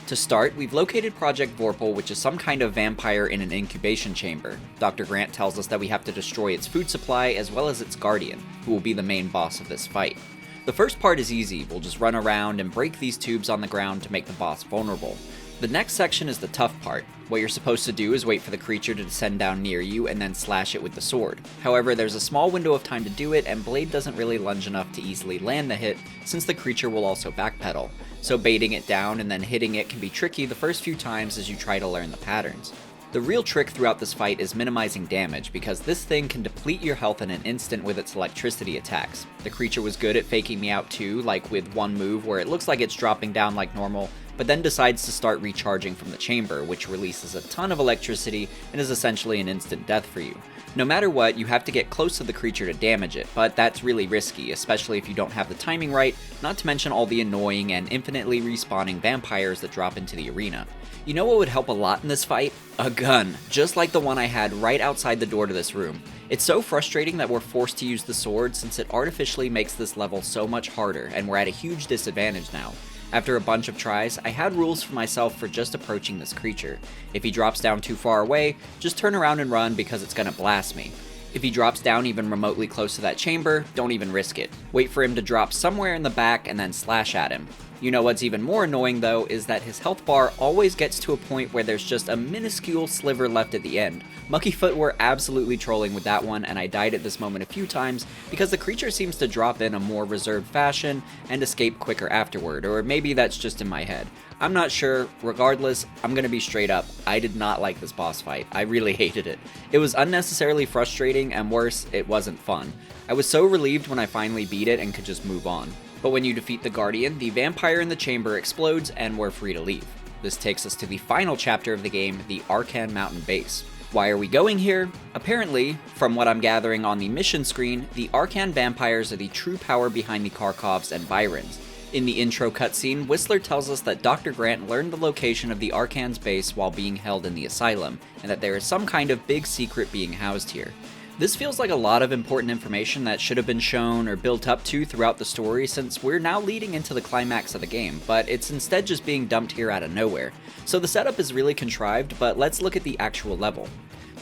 To start, we've located Project Vorpal, which is some kind of vampire in an incubation chamber. Dr. Grant tells us that we have to destroy its food supply as well as its guardian, who will be the main boss of this fight. The first part is easy, we'll just run around and break these tubes on the ground to make the boss vulnerable. The next section is the tough part. What you're supposed to do is wait for the creature to descend down near you and then slash it with the sword. However, there's a small window of time to do it, and Blade doesn't really lunge enough to easily land the hit, since the creature will also backpedal. So baiting it down and then hitting it can be tricky the first few times as you try to learn the patterns. The real trick throughout this fight is minimizing damage, because this thing can deplete your health in an instant with its electricity attacks. The creature was good at faking me out too, like with one move where it looks like it's dropping down like normal, but then decides to start recharging from the chamber, which releases a ton of electricity and is essentially an instant death for you. No matter what, you have to get close to the creature to damage it, but that's really risky, especially if you don't have the timing right, not to mention all the annoying and infinitely respawning vampires that drop into the arena. You know what would help a lot in this fight? A gun, just like the one I had right outside the door to this room. It's so frustrating that we're forced to use the sword since it artificially makes this level so much harder, and we're at a huge disadvantage now. After a bunch of tries, I had rules for myself for just approaching this creature. If he drops down too far away, just turn around and run because it's gonna blast me. If he drops down even remotely close to that chamber, don't even risk it. Wait for him to drop somewhere in the back and then slash at him. You know what's even more annoying though is that his health bar always gets to a point where there's just a minuscule sliver left at the end. Mucky Foot were absolutely trolling with that one, and I died at this moment a few times because the creature seems to drop in a more reserved fashion and escape quicker afterward, or maybe that's just in my head. I'm not sure. Regardless, I'm gonna be straight up, I did not like this boss fight. I really hated it. It was unnecessarily frustrating, and worse, it wasn't fun. I was so relieved when I finally beat it and could just move on. But when you defeat the Guardian, the vampire in the chamber explodes and we're free to leave. This takes us to the final chapter of the game, the Arcan Mountain Base. Why are we going here? Apparently, from what I'm gathering on the mission screen, the Arcan vampires are the true power behind the Karkovs and Byrons. In the intro cutscene, Whistler tells us that Dr. Grant learned the location of the Arcan's base while being held in the asylum, and that there is some kind of big secret being housed here. This feels like a lot of important information that should have been shown or built up to throughout the story, since we're now leading into the climax of the game, but it's instead just being dumped here out of nowhere. So the setup is really contrived, but let's look at the actual level.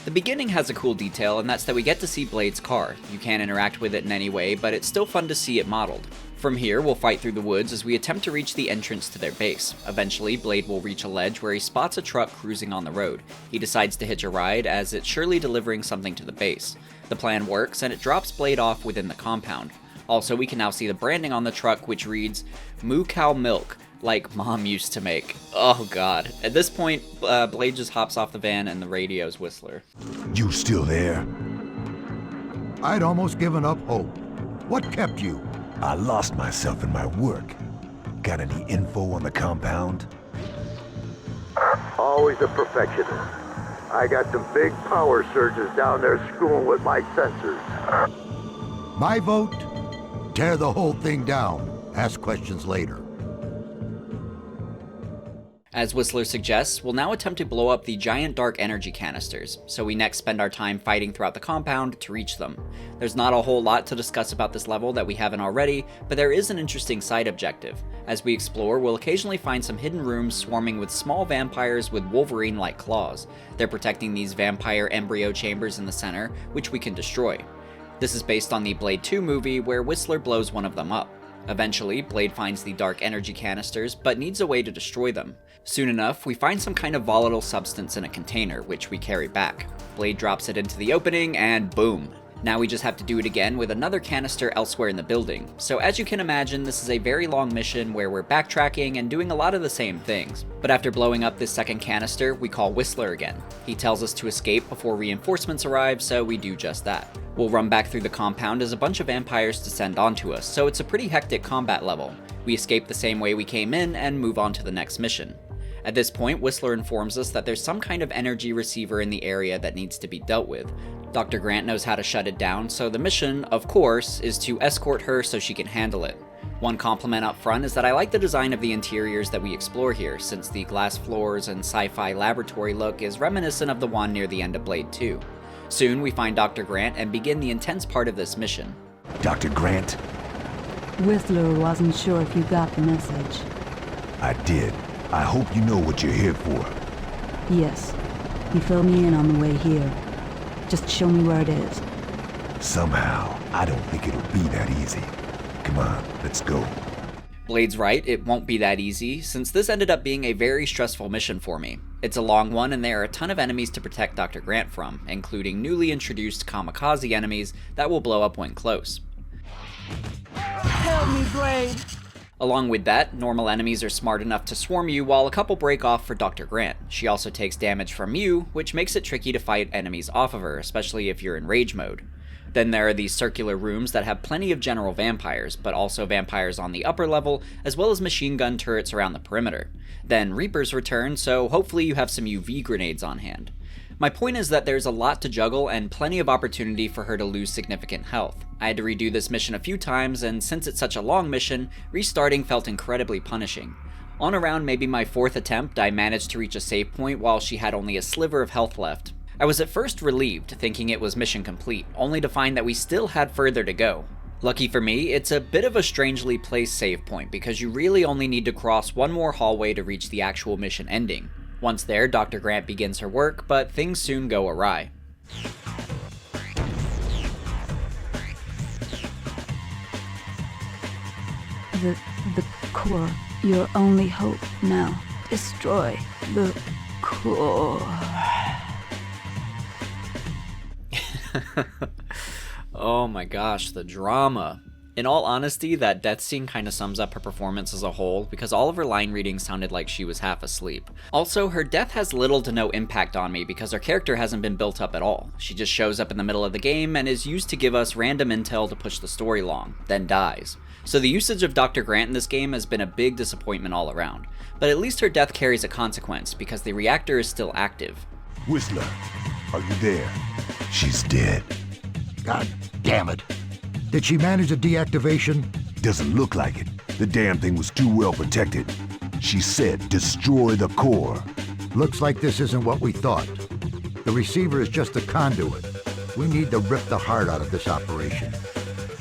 The beginning has a cool detail, and that's that we get to see Blade's car. You can't interact with it in any way, but it's still fun to see it modeled. From here, we'll fight through the woods as we attempt to reach the entrance to their base. Eventually, Blade will reach a ledge where he spots a truck cruising on the road. He decides to hitch a ride, as it's surely delivering something to the base. The plan works, and it drops Blade off within the compound. Also, we can now see the branding on the truck, which reads, Moo Cow Milk, like Mom used to make. Oh god. At this point, Blade just hops off the van and the radio's Whistler. You still there? I'd almost given up hope. What kept you? I lost myself in my work. Got any info on the compound? Always a perfectionist. I got some big power surges down there screwing with my sensors. My vote? Tear the whole thing down. Ask questions later. As Whistler suggests, we'll now attempt to blow up the giant dark energy canisters, so we next spend our time fighting throughout the compound to reach them. There's not a whole lot to discuss about this level that we haven't already, but there is an interesting side objective. As we explore, we'll occasionally find some hidden rooms swarming with small vampires with Wolverine-like claws. They're protecting these vampire embryo chambers in the center, which we can destroy. This is based on the Blade 2 movie, where Whistler blows one of them up. Eventually, Blade finds the dark energy canisters, but needs a way to destroy them. Soon enough, we find some kind of volatile substance in a container, which we carry back. Blade drops it into the opening, and boom! Now we just have to do it again with another canister elsewhere in the building. So as you can imagine, this is a very long mission where we're backtracking and doing a lot of the same things. But after blowing up this second canister, we call Whistler again. He tells us to escape before reinforcements arrive, so we do just that. We'll run back through the compound as a bunch of vampires descend onto us, so it's a pretty hectic combat level. We escape the same way we came in and move on to the next mission. At this point, Whistler informs us that there's some kind of energy receiver in the area that needs to be dealt with. Dr. Grant knows how to shut it down, so the mission, of course, is to escort her so she can handle it. One compliment up front is that I like the design of the interiors that we explore here, since the glass floors and sci-fi laboratory look is reminiscent of the one near the end of Blade 2. Soon we find Dr. Grant and begin the intense part of this mission. Dr. Grant? Whistler wasn't sure if you got the message. I did. I hope you know what you're here for. Yes. You filled me in on the way here. Just show me where it is. Somehow, I don't think it'll be that easy. Come on, let's go. Blade's right, it won't be that easy, since this ended up being a very stressful mission for me. It's a long one, and there are a ton of enemies to protect Dr. Grant from, including newly introduced kamikaze enemies that will blow up when close. Help me, Blade! Along with that, normal enemies are smart enough to swarm you while a couple break off for Dr. Grant. She also takes damage from you, which makes it tricky to fight enemies off of her, especially if you're in rage mode. Then there are these circular rooms that have plenty of general vampires, but also vampires on the upper level, as well as machine gun turrets around the perimeter. Then Reapers return, so hopefully you have some UV grenades on hand. My point is that there's a lot to juggle and plenty of opportunity for her to lose significant health. I had to redo this mission a few times, and since it's such a long mission, restarting felt incredibly punishing. On around maybe my fourth attempt, I managed to reach a save point while she had only a sliver of health left. I was at first relieved, thinking it was mission complete, only to find that we still had further to go. Lucky for me, it's a bit of a strangely placed save point because you really only need to cross one more hallway to reach the actual mission ending. Once there, Dr. Grant begins her work, but things soon go awry. The core, your only hope now. Destroy the core. Oh my gosh, the drama. In all honesty, that death scene kinda sums up her performance as a whole, because all of her line reading sounded like she was half asleep. Also, her death has little to no impact on me because her character hasn't been built up at all. She just shows up in the middle of the game and is used to give us random intel to push the story along, then dies. So the usage of Dr. Grant in this game has been a big disappointment all around. But at least her death carries a consequence, because the reactor is still active. Whistler, are you there? She's dead. God damn it. Did she manage a deactivation? Doesn't look like it. The damn thing was too well protected. She said destroy the core. Looks like this isn't what we thought. The receiver is just a conduit. We need to rip the heart out of this operation.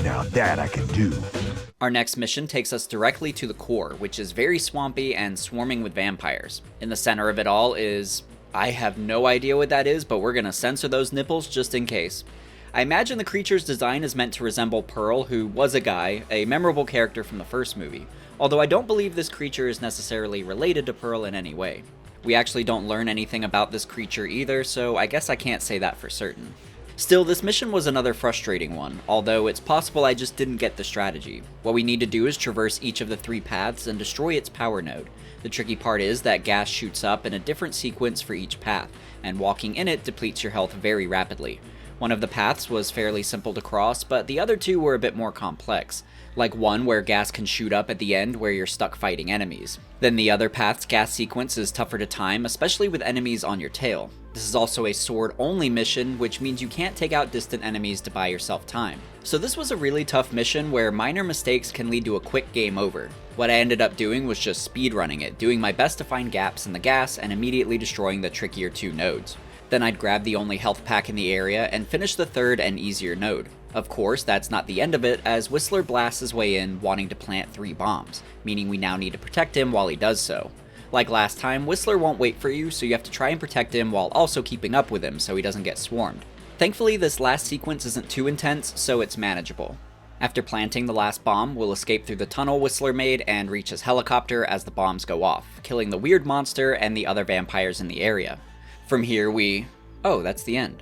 Now that I can do. Our next mission takes us directly to the core, which is very swampy and swarming with vampires. In the center of it all is... I have no idea what that is, but we're gonna censor those nipples just in case. I imagine the creature's design is meant to resemble Pearl, who was a guy, a memorable character from the first movie, although I don't believe this creature is necessarily related to Pearl in any way. We actually don't learn anything about this creature either, so I guess I can't say that for certain. Still, this mission was another frustrating one, although it's possible I just didn't get the strategy. What we need to do is traverse each of the 3 paths and destroy its power node. The tricky part is that gas shoots up in a different sequence for each path, and walking in it depletes your health very rapidly. One of the paths was fairly simple to cross, but the other 2 were a bit more complex, like one where gas can shoot up at the end where you're stuck fighting enemies. Then the other path's gas sequence is tougher to time, especially with enemies on your tail. This is also a sword-only mission, which means you can't take out distant enemies to buy yourself time. So this was a really tough mission where minor mistakes can lead to a quick game over. What I ended up doing was just speedrunning it, doing my best to find gaps in the gas and immediately destroying the trickier 2 nodes. Then I'd grab the only health pack in the area and finish the 3rd and easier node. Of course, that's not the end of it, as Whistler blasts his way in wanting to plant 3 bombs, meaning we now need to protect him while he does so. Like last time, Whistler won't wait for you, so you have to try and protect him while also keeping up with him so he doesn't get swarmed. Thankfully, this last sequence isn't too intense, so it's manageable. After planting the last bomb, we'll escape through the tunnel Whistler made and reach his helicopter as the bombs go off, killing the weird monster and the other vampires in the area. From here oh, that's the end.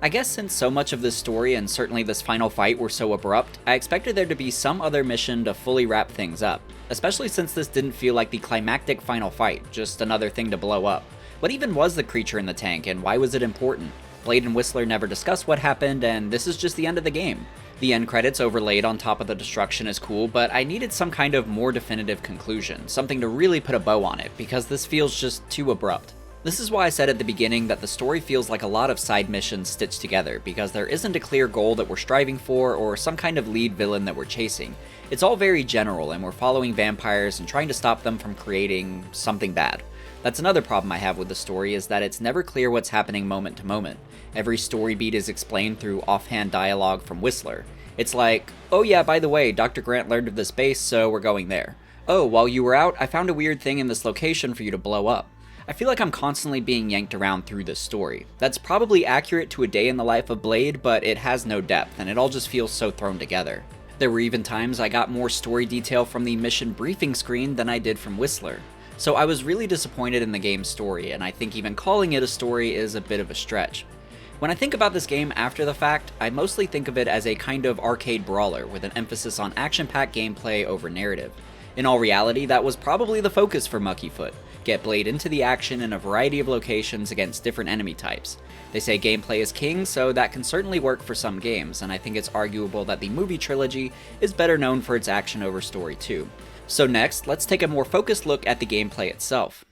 I guess since so much of this story and certainly this final fight were so abrupt, I expected there to be some other mission to fully wrap things up, especially since this didn't feel like the climactic final fight, just another thing to blow up. What even was the creature in the tank, and why was it important? Blade and Whistler never discuss what happened, and this is just the end of the game. The end credits overlaid on top of the destruction is cool, but I needed some kind of more definitive conclusion, something to really put a bow on it, because this feels just too abrupt. This is why I said at the beginning that the story feels like a lot of side missions stitched together, because there isn't a clear goal that we're striving for or some kind of lead villain that we're chasing. It's all very general, and we're following vampires and trying to stop them from creating something bad. That's another problem I have with the story, is that it's never clear what's happening moment to moment. Every story beat is explained through offhand dialogue from Whistler. It's like, oh yeah, by the way, Dr. Grant learned of this base, so we're going there. Oh, while you were out, I found a weird thing in this location for you to blow up. I feel like I'm constantly being yanked around through this story. That's probably accurate to a day in the life of Blade, but it has no depth, and it all just feels so thrown together. There were even times I got more story detail from the mission briefing screen than I did from Whistler. So I was really disappointed in the game's story, and I think even calling it a story is a bit of a stretch. When I think about this game after the fact, I mostly think of it as a kind of arcade brawler with an emphasis on action-packed gameplay over narrative. In all reality, that was probably the focus for Mucky Foot. Get Blade into the action in a variety of locations against different enemy types. They say gameplay is king, so that can certainly work for some games, and I think it's arguable that the movie trilogy is better known for its action over story too. So next, let's take a more focused look at the gameplay itself.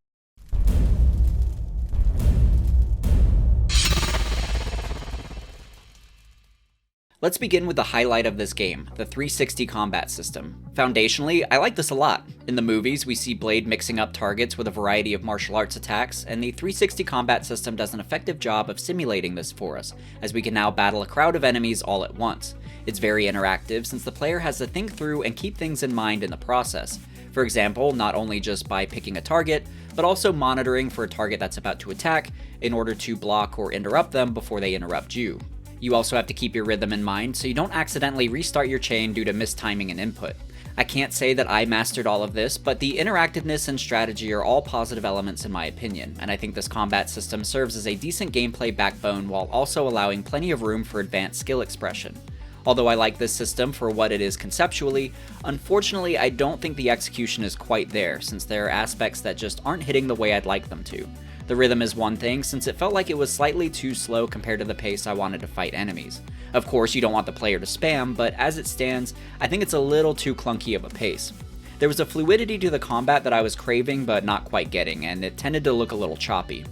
Let's begin with the highlight of this game, the 360 combat system. Foundationally, I like this a lot. In the movies, we see Blade mixing up targets with a variety of martial arts attacks, and the 360 combat system does an effective job of simulating this for us, as we can now battle a crowd of enemies all at once. It's very interactive since the player has to think through and keep things in mind in the process. For example, not only just by picking a target, but also monitoring for a target that's about to attack in order to block or interrupt them before they interrupt you. You also have to keep your rhythm in mind so you don't accidentally restart your chain due to mistiming an input. I can't say that I mastered all of this, but the interactiveness and strategy are all positive elements in my opinion, and I think this combat system serves as a decent gameplay backbone while also allowing plenty of room for advanced skill expression. Although I like this system for what it is conceptually, unfortunately I don't think the execution is quite there, since there are aspects that just aren't hitting the way I'd like them to. The rhythm is one thing, since it felt like it was slightly too slow compared to the pace I wanted to fight enemies. Of course, you don't want the player to spam, but as it stands, I think it's a little too clunky of a pace. There was a fluidity to the combat that I was craving but not quite getting, and it tended to look a little choppy.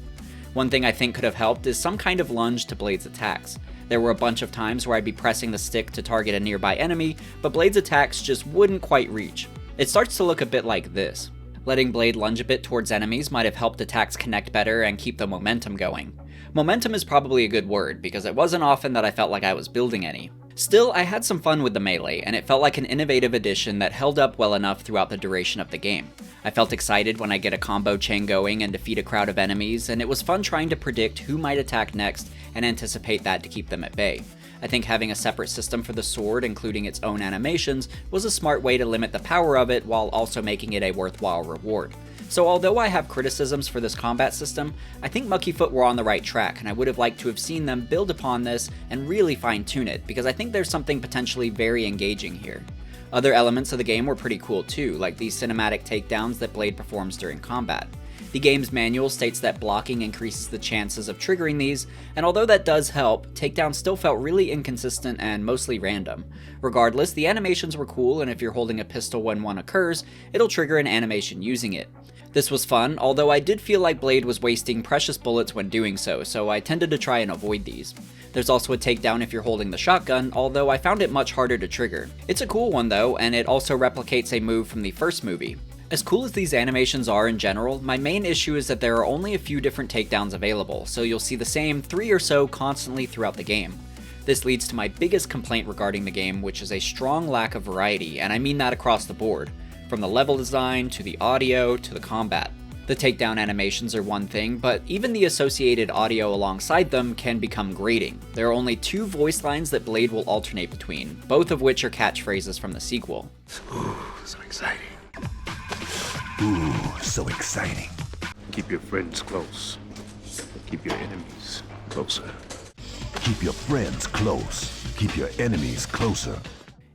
One thing I think could have helped is some kind of lunge to Blade's attacks. There were a bunch of times where I'd be pressing the stick to target a nearby enemy, but Blade's attacks just wouldn't quite reach. It starts to look a bit like this. Letting Blade lunge a bit towards enemies might have helped attacks connect better and keep the momentum going. Momentum is probably a good word, because it wasn't often that I felt like I was building any. Still, I had some fun with the melee, and it felt like an innovative addition that held up well enough throughout the duration of the game. I felt excited when I get a combo chain going and defeat a crowd of enemies, and it was fun trying to predict who might attack next and anticipate that to keep them at bay. I think having a separate system for the sword, including its own animations, was a smart way to limit the power of it while also making it a worthwhile reward. So although I have criticisms for this combat system, I think Mucky Foot were on the right track, and I would have liked to have seen them build upon this and really fine-tune it, because I think there's something potentially very engaging here. Other elements of the game were pretty cool too, like the cinematic takedowns that Blade performs during combat. The game's manual states that blocking increases the chances of triggering these, and although that does help, takedowns still felt really inconsistent and mostly random. Regardless, the animations were cool, and if you're holding a pistol when one occurs, it'll trigger an animation using it. This was fun, although I did feel like Blade was wasting precious bullets when doing so I tended to try and avoid these. There's also a takedown if you're holding the shotgun, although I found it much harder to trigger. It's a cool one though, and it also replicates a move from the first movie. As cool as these animations are in general, my main issue is that there are only a few different takedowns available, so you'll see the same 3 or so constantly throughout the game. This leads to my biggest complaint regarding the game, which is a strong lack of variety, and I mean that across the board. From the level design, to the audio, to the combat. The takedown animations are one thing, but even the associated audio alongside them can become grating. There are only 2 voice lines that Blade will alternate between, both of which are catchphrases from the sequel. Ooh, so exciting. Ooh, so exciting. Keep your friends close. Keep your enemies closer. Keep your friends close. Keep your enemies closer.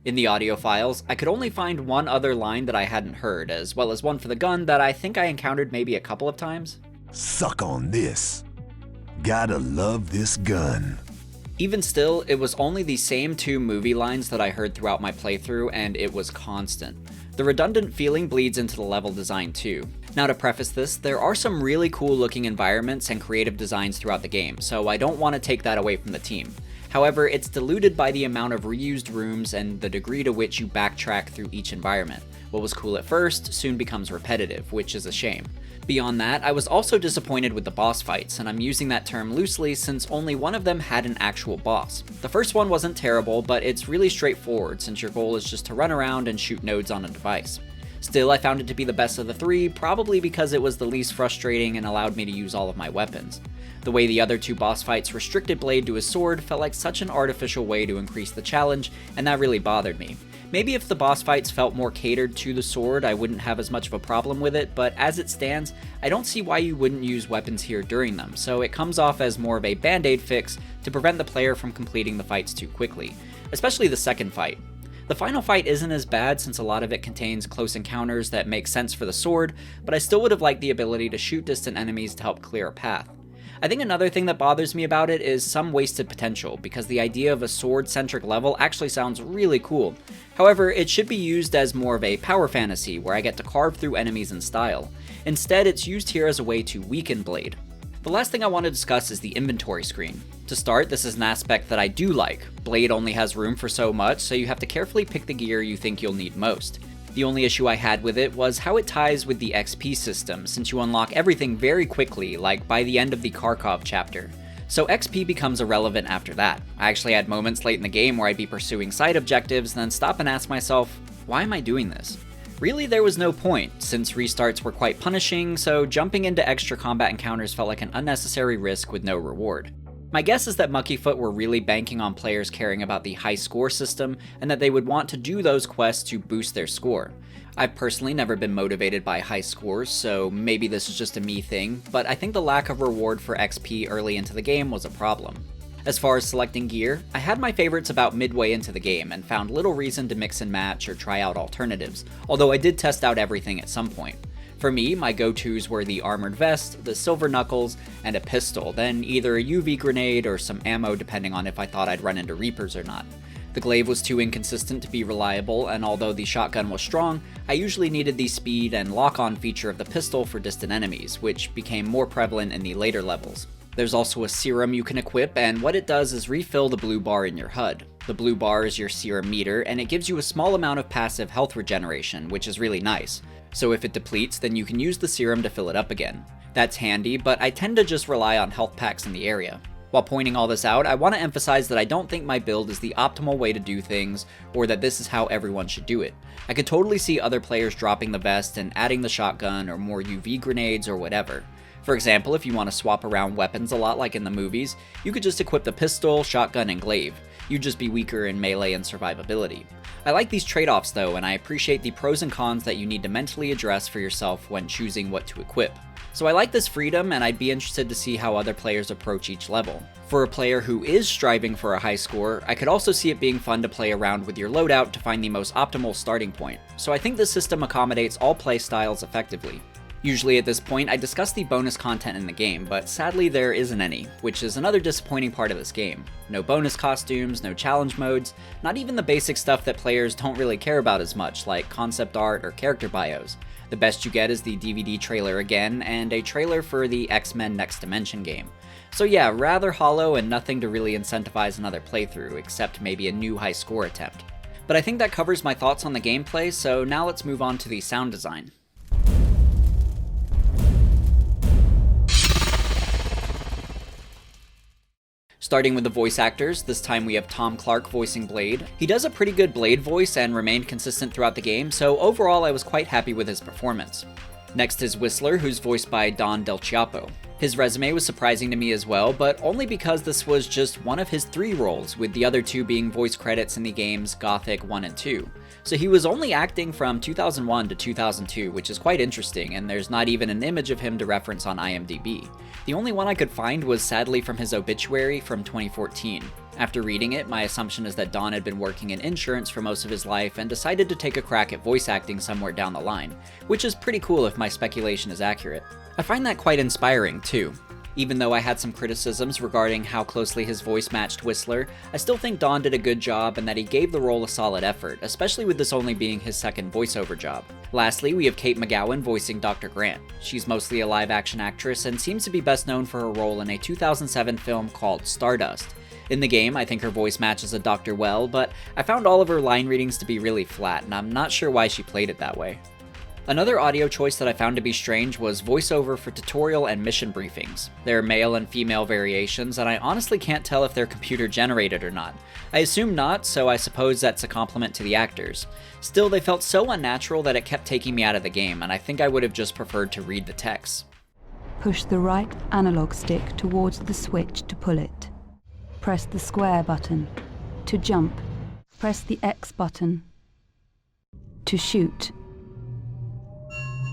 In the audio files, I could only find one other line that I hadn't heard, as well as one for the gun that I think I encountered maybe a couple of times. Suck on this. Gotta love this gun. Even still, it was only the same 2 movie lines that I heard throughout my playthrough, and it was constant. The redundant feeling bleeds into the level design too. Now to preface this, there are some really cool looking environments and creative designs throughout the game, so I don't want to take that away from the team. However, it's diluted by the amount of reused rooms and the degree to which you backtrack through each environment. What was cool at first soon becomes repetitive, which is a shame. Beyond that, I was also disappointed with the boss fights, and I'm using that term loosely since only one of them had an actual boss. The first one wasn't terrible, but it's really straightforward since your goal is just to run around and shoot nodes on a device. Still, I found it to be the best of the 3, probably because it was the least frustrating and allowed me to use all of my weapons. The way the other 2 boss fights restricted Blade to his sword felt like such an artificial way to increase the challenge, and that really bothered me. Maybe if the boss fights felt more catered to the sword, I wouldn't have as much of a problem with it, but as it stands, I don't see why you wouldn't use weapons here during them, so it comes off as more of a band-aid fix to prevent the player from completing the fights too quickly, especially the second fight. The final fight isn't as bad since a lot of it contains close encounters that make sense for the sword, but I still would have liked the ability to shoot distant enemies to help clear a path. I think another thing that bothers me about it is some wasted potential, because the idea of a sword-centric level actually sounds really cool. However, it should be used as more of a power fantasy where I get to carve through enemies in style. Instead, it's used here as a way to weaken Blade. The last thing I want to discuss is the inventory screen. To start, this is an aspect that I do like. Blade only has room for so much, so you have to carefully pick the gear you think you'll need most. The only issue I had with it was how it ties with the XP system, since you unlock everything very quickly, like by the end of the Karkov chapter. So XP becomes irrelevant after that. I actually had moments late in the game where I'd be pursuing side objectives, then stop and ask myself, why am I doing this? Really, there was no point, since restarts were quite punishing, so jumping into extra combat encounters felt like an unnecessary risk with no reward. My guess is that Mucky Foot were really banking on players caring about the high score system, and that they would want to do those quests to boost their score. I've personally never been motivated by high scores, so maybe this is just a me thing, but I think the lack of reward for XP early into the game was a problem. As far as selecting gear, I had my favorites about midway into the game and found little reason to mix and match or try out alternatives, although I did test out everything at some point. For me, my go-tos were the armored vest, the silver knuckles, and a pistol, then either a UV grenade or some ammo depending on if I thought I'd run into Reapers or not. The glaive was too inconsistent to be reliable, and although the shotgun was strong, I usually needed the speed and lock-on feature of the pistol for distant enemies, which became more prevalent in the later levels. There's also a serum you can equip, and what it does is refill the blue bar in your HUD. The blue bar is your serum meter, and it gives you a small amount of passive health regeneration, which is really nice. So if it depletes, then you can use the serum to fill it up again. That's handy, but I tend to just rely on health packs in the area. While pointing all this out, I want to emphasize that I don't think my build is the optimal way to do things, or that this is how everyone should do it. I could totally see other players dropping the vest and adding the shotgun or more UV grenades or whatever. For example, if you want to swap around weapons a lot like in the movies, you could just equip the pistol, shotgun, and glaive. You'd just be weaker in melee and survivability. I like these trade-offs though, and I appreciate the pros and cons that you need to mentally address for yourself when choosing what to equip. So I like this freedom, and I'd be interested to see how other players approach each level. For a player who is striving for a high score, I could also see it being fun to play around with your loadout to find the most optimal starting point. So I think this system accommodates all play styles effectively. Usually at this point, I discuss the bonus content in the game, but sadly there isn't any, which is another disappointing part of this game. No bonus costumes, no challenge modes, not even the basic stuff that players don't really care about as much, like concept art or character bios. The best you get is the DVD trailer again, and a trailer for the X-Men Next Dimension game. So yeah, rather hollow and nothing to really incentivize another playthrough, except maybe a new high score attempt. But I think that covers my thoughts on the gameplay, so now let's move on to the sound design. Starting with the voice actors, this time we have Tom Clark voicing Blade. He does a pretty good Blade voice and remained consistent throughout the game, so overall I was quite happy with his performance. Next is Whistler, who's voiced by Don Del Chiapo. His resume was surprising to me as well, but only because this was just one of his 3 roles, with the other 2 being voice credits in the games Gothic 1 and 2. So he was only acting from 2001 to 2002, which is quite interesting, and there's not even an image of him to reference on IMDb. The only one I could find was sadly from his obituary from 2014. After reading it, my assumption is that Don had been working in insurance for most of his life and decided to take a crack at voice acting somewhere down the line, which is pretty cool if my speculation is accurate. I find that quite inspiring, too. Even though I had some criticisms regarding how closely his voice matched Whistler, I still think Don did a good job and that he gave the role a solid effort, especially with this only being his second voiceover job. Lastly, we have Kate McGowan voicing Dr. Grant. She's mostly a live-action actress and seems to be best known for her role in a 2007 film called Stardust. In the game, I think her voice matches a Dr. well, but I found all of her line readings to be really flat, and I'm not sure why she played it that way. Another audio choice that I found to be strange was voiceover for tutorial and mission briefings. There are male and female variations, and I honestly can't tell if they're computer generated or not. I assume not, so I suppose that's a compliment to the actors. Still, they felt so unnatural that it kept taking me out of the game, and I think I would have just preferred to read the text. Push the right analog stick towards the switch to pull it. Press the square button. To jump, press the X button. To shoot,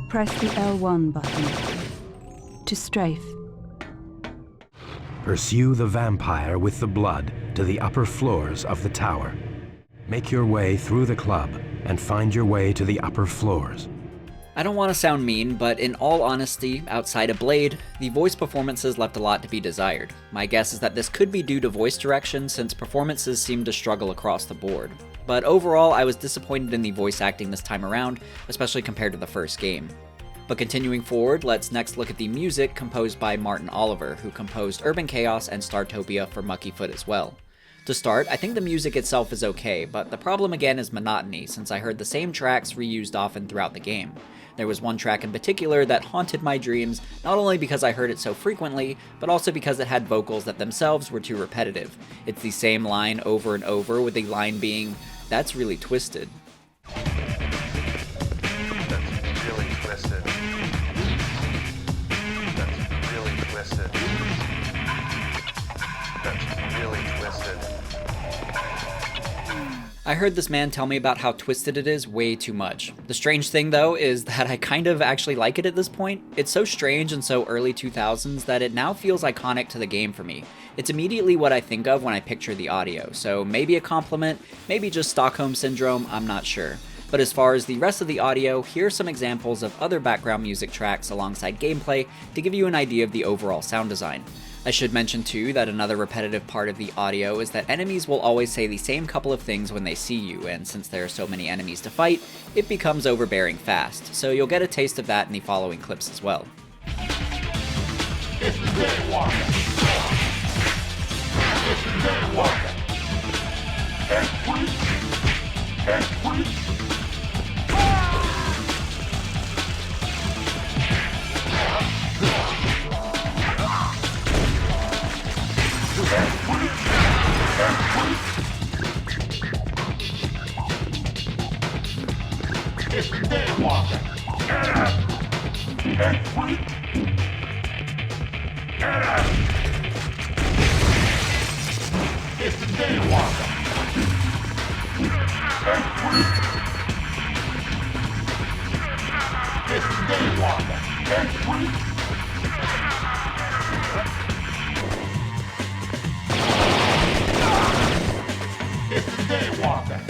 press the L1 button. To strafe. Pursue the vampire with the blood to the upper floors of the tower. Make your way through the club and find your way to the upper floors. I don't want to sound mean, but in all honesty, outside of Blade, the voice performances left a lot to be desired. My guess is that this could be due to voice direction, since performances seem to struggle across the board. But overall, I was disappointed in the voice acting this time around, especially compared to the first game. But continuing forward, let's next look at the music composed by Martin Oliver, who composed Urban Chaos and Startopia for Mucky Foot as well. To start, I think the music itself is okay, but the problem again is monotony, since I heard the same tracks reused often throughout the game. There was one track in particular that haunted my dreams, not only because I heard it so frequently, but also because it had vocals that themselves were too repetitive. It's the same line over and over, with the line being, "That's really twisted." That's really twisted. That's really twisted. That's really twisted. I heard this man tell me about how twisted it is way too much. The strange thing though is that I kind of actually like it at this point. It's so strange and so early 2000s that it now feels iconic to the game for me. It's immediately what I think of when I picture the audio, so maybe a compliment, maybe just Stockholm Syndrome, I'm not sure. But as far as the rest of the audio, here are some examples of other background music tracks alongside gameplay to give you an idea of the overall sound design. I should mention too that another repetitive part of the audio is that enemies will always say the same couple of things when they see you, and since there are so many enemies to fight, it becomes overbearing fast, so you'll get a taste of that in the following clips as well. It's the Daywalker. It's the Daywalker. It's the Daywalker. Get up! Get up! It's the Daywalker. It's the Daywalker. It's the Daywalker.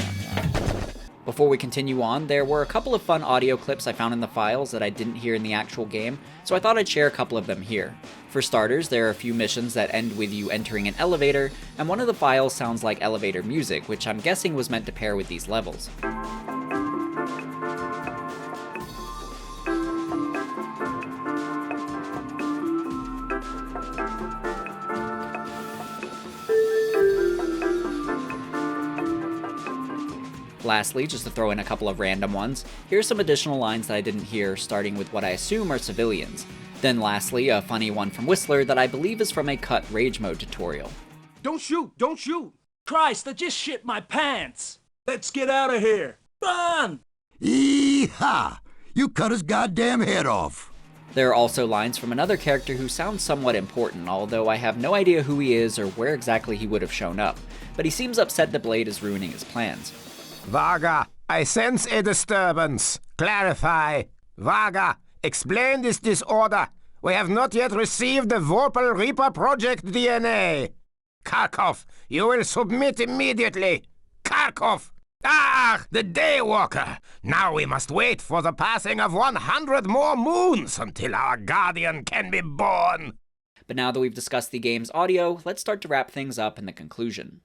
Before we continue on, there were a couple of fun audio clips I found in the files that I didn't hear in the actual game, so I thought I'd share a couple of them here. For starters, there are a few missions that end with you entering an elevator, and one of the files sounds like elevator music, which I'm guessing was meant to pair with these levels. Lastly, just to throw in a couple of random ones, here's some additional lines that I didn't hear, starting with what I assume are civilians. Then lastly, a funny one from Whistler that I believe is from a cut rage mode tutorial. Don't shoot! Don't shoot! Christ, I just shit my pants. Let's get out of here. Run! Yee-haw! You cut his goddamn head off. There are also lines from another character who sounds somewhat important, although I have no idea who he is or where exactly he would have shown up, but he seems upset that Blade is ruining his plans. Vaga, I sense a disturbance. Clarify. Vaga, explain this disorder. We have not yet received the Vorpal Reaper Project DNA. Karkov, you will submit immediately. Karkov! Ah, the Daywalker! Now we must wait for the passing of 100 more moons until our guardian can be born. But now that we've discussed the game's audio, let's start to wrap things up in the conclusion.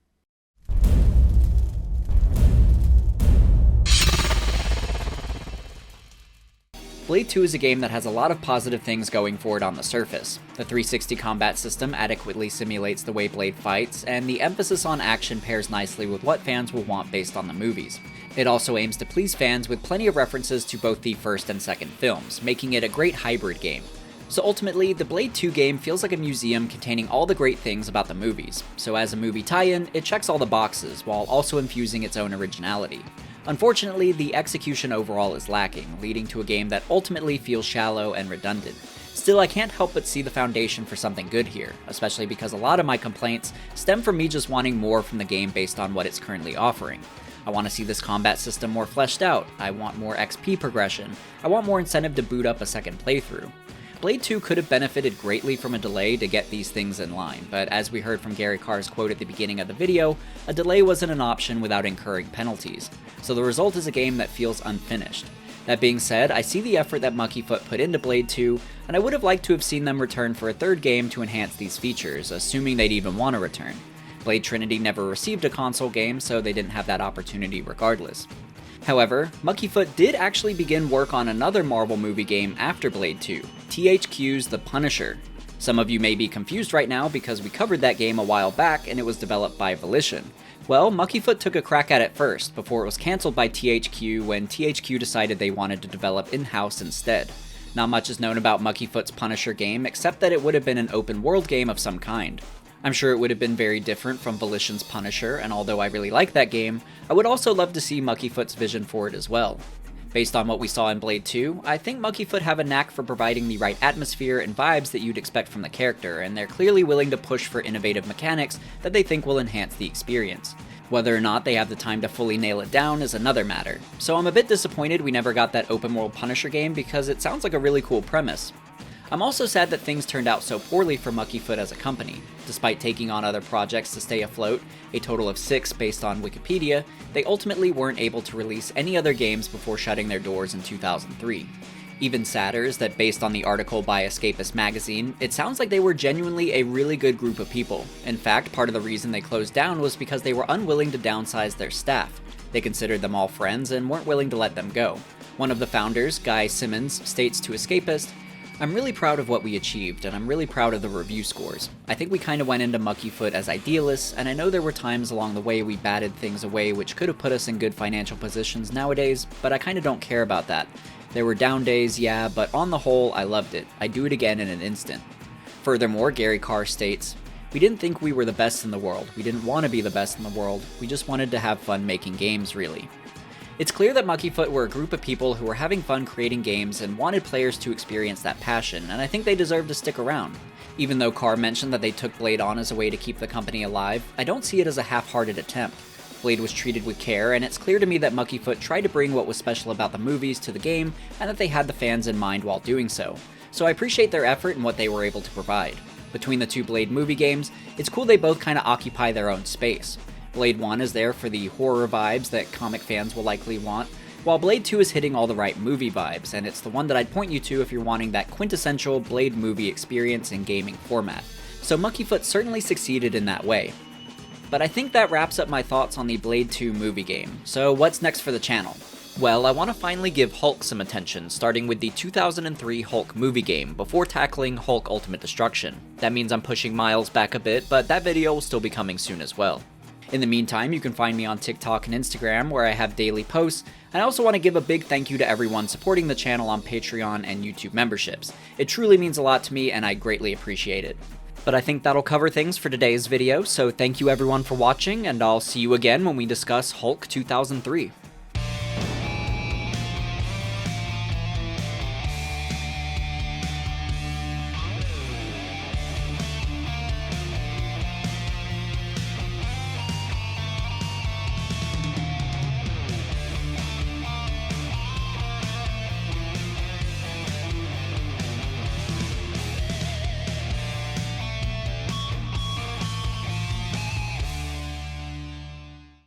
Blade 2 is a game that has a lot of positive things going for it on the surface. The 360 combat system adequately simulates the way Blade fights, and the emphasis on action pairs nicely with what fans will want based on the movies. It also aims to please fans with plenty of references to both the first and second films, making it a great hybrid game. So ultimately, the Blade 2 game feels like a museum containing all the great things about the movies, so as a movie tie-in, it checks all the boxes, while also infusing its own originality. Unfortunately, the execution overall is lacking, leading to a game that ultimately feels shallow and redundant. Still, I can't help but see the foundation for something good here, especially because a lot of my complaints stem from me just wanting more from the game based on what it's currently offering. I want to see this combat system more fleshed out, I want more XP progression, I want more incentive to boot up a second playthrough. Blade 2 could have benefited greatly from a delay to get these things in line, but as we heard from Gary Carr's quote at the beginning of the video, a delay wasn't an option without incurring penalties, so the result is a game that feels unfinished. That being said, I see the effort that Mucky Foot put into Blade 2, and I would have liked to have seen them return for a third game to enhance these features, assuming they'd even want to return. Blade Trinity never received a console game, so they didn't have that opportunity regardless. However, Mucky Foot did actually begin work on another Marvel movie game after Blade 2, THQ's The Punisher. Some of you may be confused right now because we covered that game a while back and it was developed by Volition. Well, Mucky Foot took a crack at it first, before it was cancelled by THQ when THQ decided they wanted to develop in-house instead. Not much is known about Mucky Foot's Punisher game, except that it would have been an open world game of some kind. I'm sure it would have been very different from Volition's Punisher, and although I really like that game, I would also love to see Mucky Foot's vision for it as well. Based on what we saw in Blade 2, I think Mucky Foot have a knack for providing the right atmosphere and vibes that you'd expect from the character, and they're clearly willing to push for innovative mechanics that they think will enhance the experience. Whether or not they have the time to fully nail it down is another matter, so I'm a bit disappointed we never got that open world Punisher game because it sounds like a really cool premise. I'm also sad that things turned out so poorly for Mucky Foot as a company. Despite taking on other projects to stay afloat, a total of 6 based on Wikipedia, they ultimately weren't able to release any other games before shutting their doors in 2003. Even sadder is that based on the article by Escapist magazine, it sounds like they were genuinely a really good group of people. In fact, part of the reason they closed down was because they were unwilling to downsize their staff. They considered them all friends and weren't willing to let them go. One of the founders, Guy Simmons, states to Escapist, "I'm really proud of what we achieved, and I'm really proud of the review scores. I think we kind of went into Mucky Foot as idealists, and I know there were times along the way we batted things away which could have put us in good financial positions nowadays, but I kind of don't care about that. There were down days, yeah, but on the whole, I loved it. I'd do it again in an instant." Furthermore, Gary Carr states, "We didn't think we were the best in the world. We didn't want to be the best in the world. We just wanted to have fun making games, really." It's clear that Mucky Foot were a group of people who were having fun creating games and wanted players to experience that passion, and I think they deserve to stick around. Even though Carr mentioned that they took Blade on as a way to keep the company alive, I don't see it as a half-hearted attempt. Blade was treated with care, and it's clear to me that Mucky Foot tried to bring what was special about the movies to the game, and that they had the fans in mind while doing so. So I appreciate their effort and what they were able to provide. Between the two Blade movie games, it's cool they both kind of occupy their own space. Blade 1 is there for the horror vibes that comic fans will likely want, while Blade 2 is hitting all the right movie vibes, and it's the one that I'd point you to if you're wanting that quintessential Blade movie experience in gaming format. So Mucky Foot certainly succeeded in that way. But I think that wraps up my thoughts on the Blade 2 movie game. So what's next for the channel? Well, I want to finally give Hulk some attention, starting with the 2003 Hulk movie game, before tackling Hulk Ultimate Destruction. That means I'm pushing Miles back a bit, but that video will still be coming soon as well. In the meantime, you can find me on TikTok and Instagram, where I have daily posts, and I also want to give a big thank you to everyone supporting the channel on Patreon and YouTube memberships. It truly means a lot to me, and I greatly appreciate it. But I think that'll cover things for today's video, so thank you everyone for watching, and I'll see you again when we discuss Hulk 2003.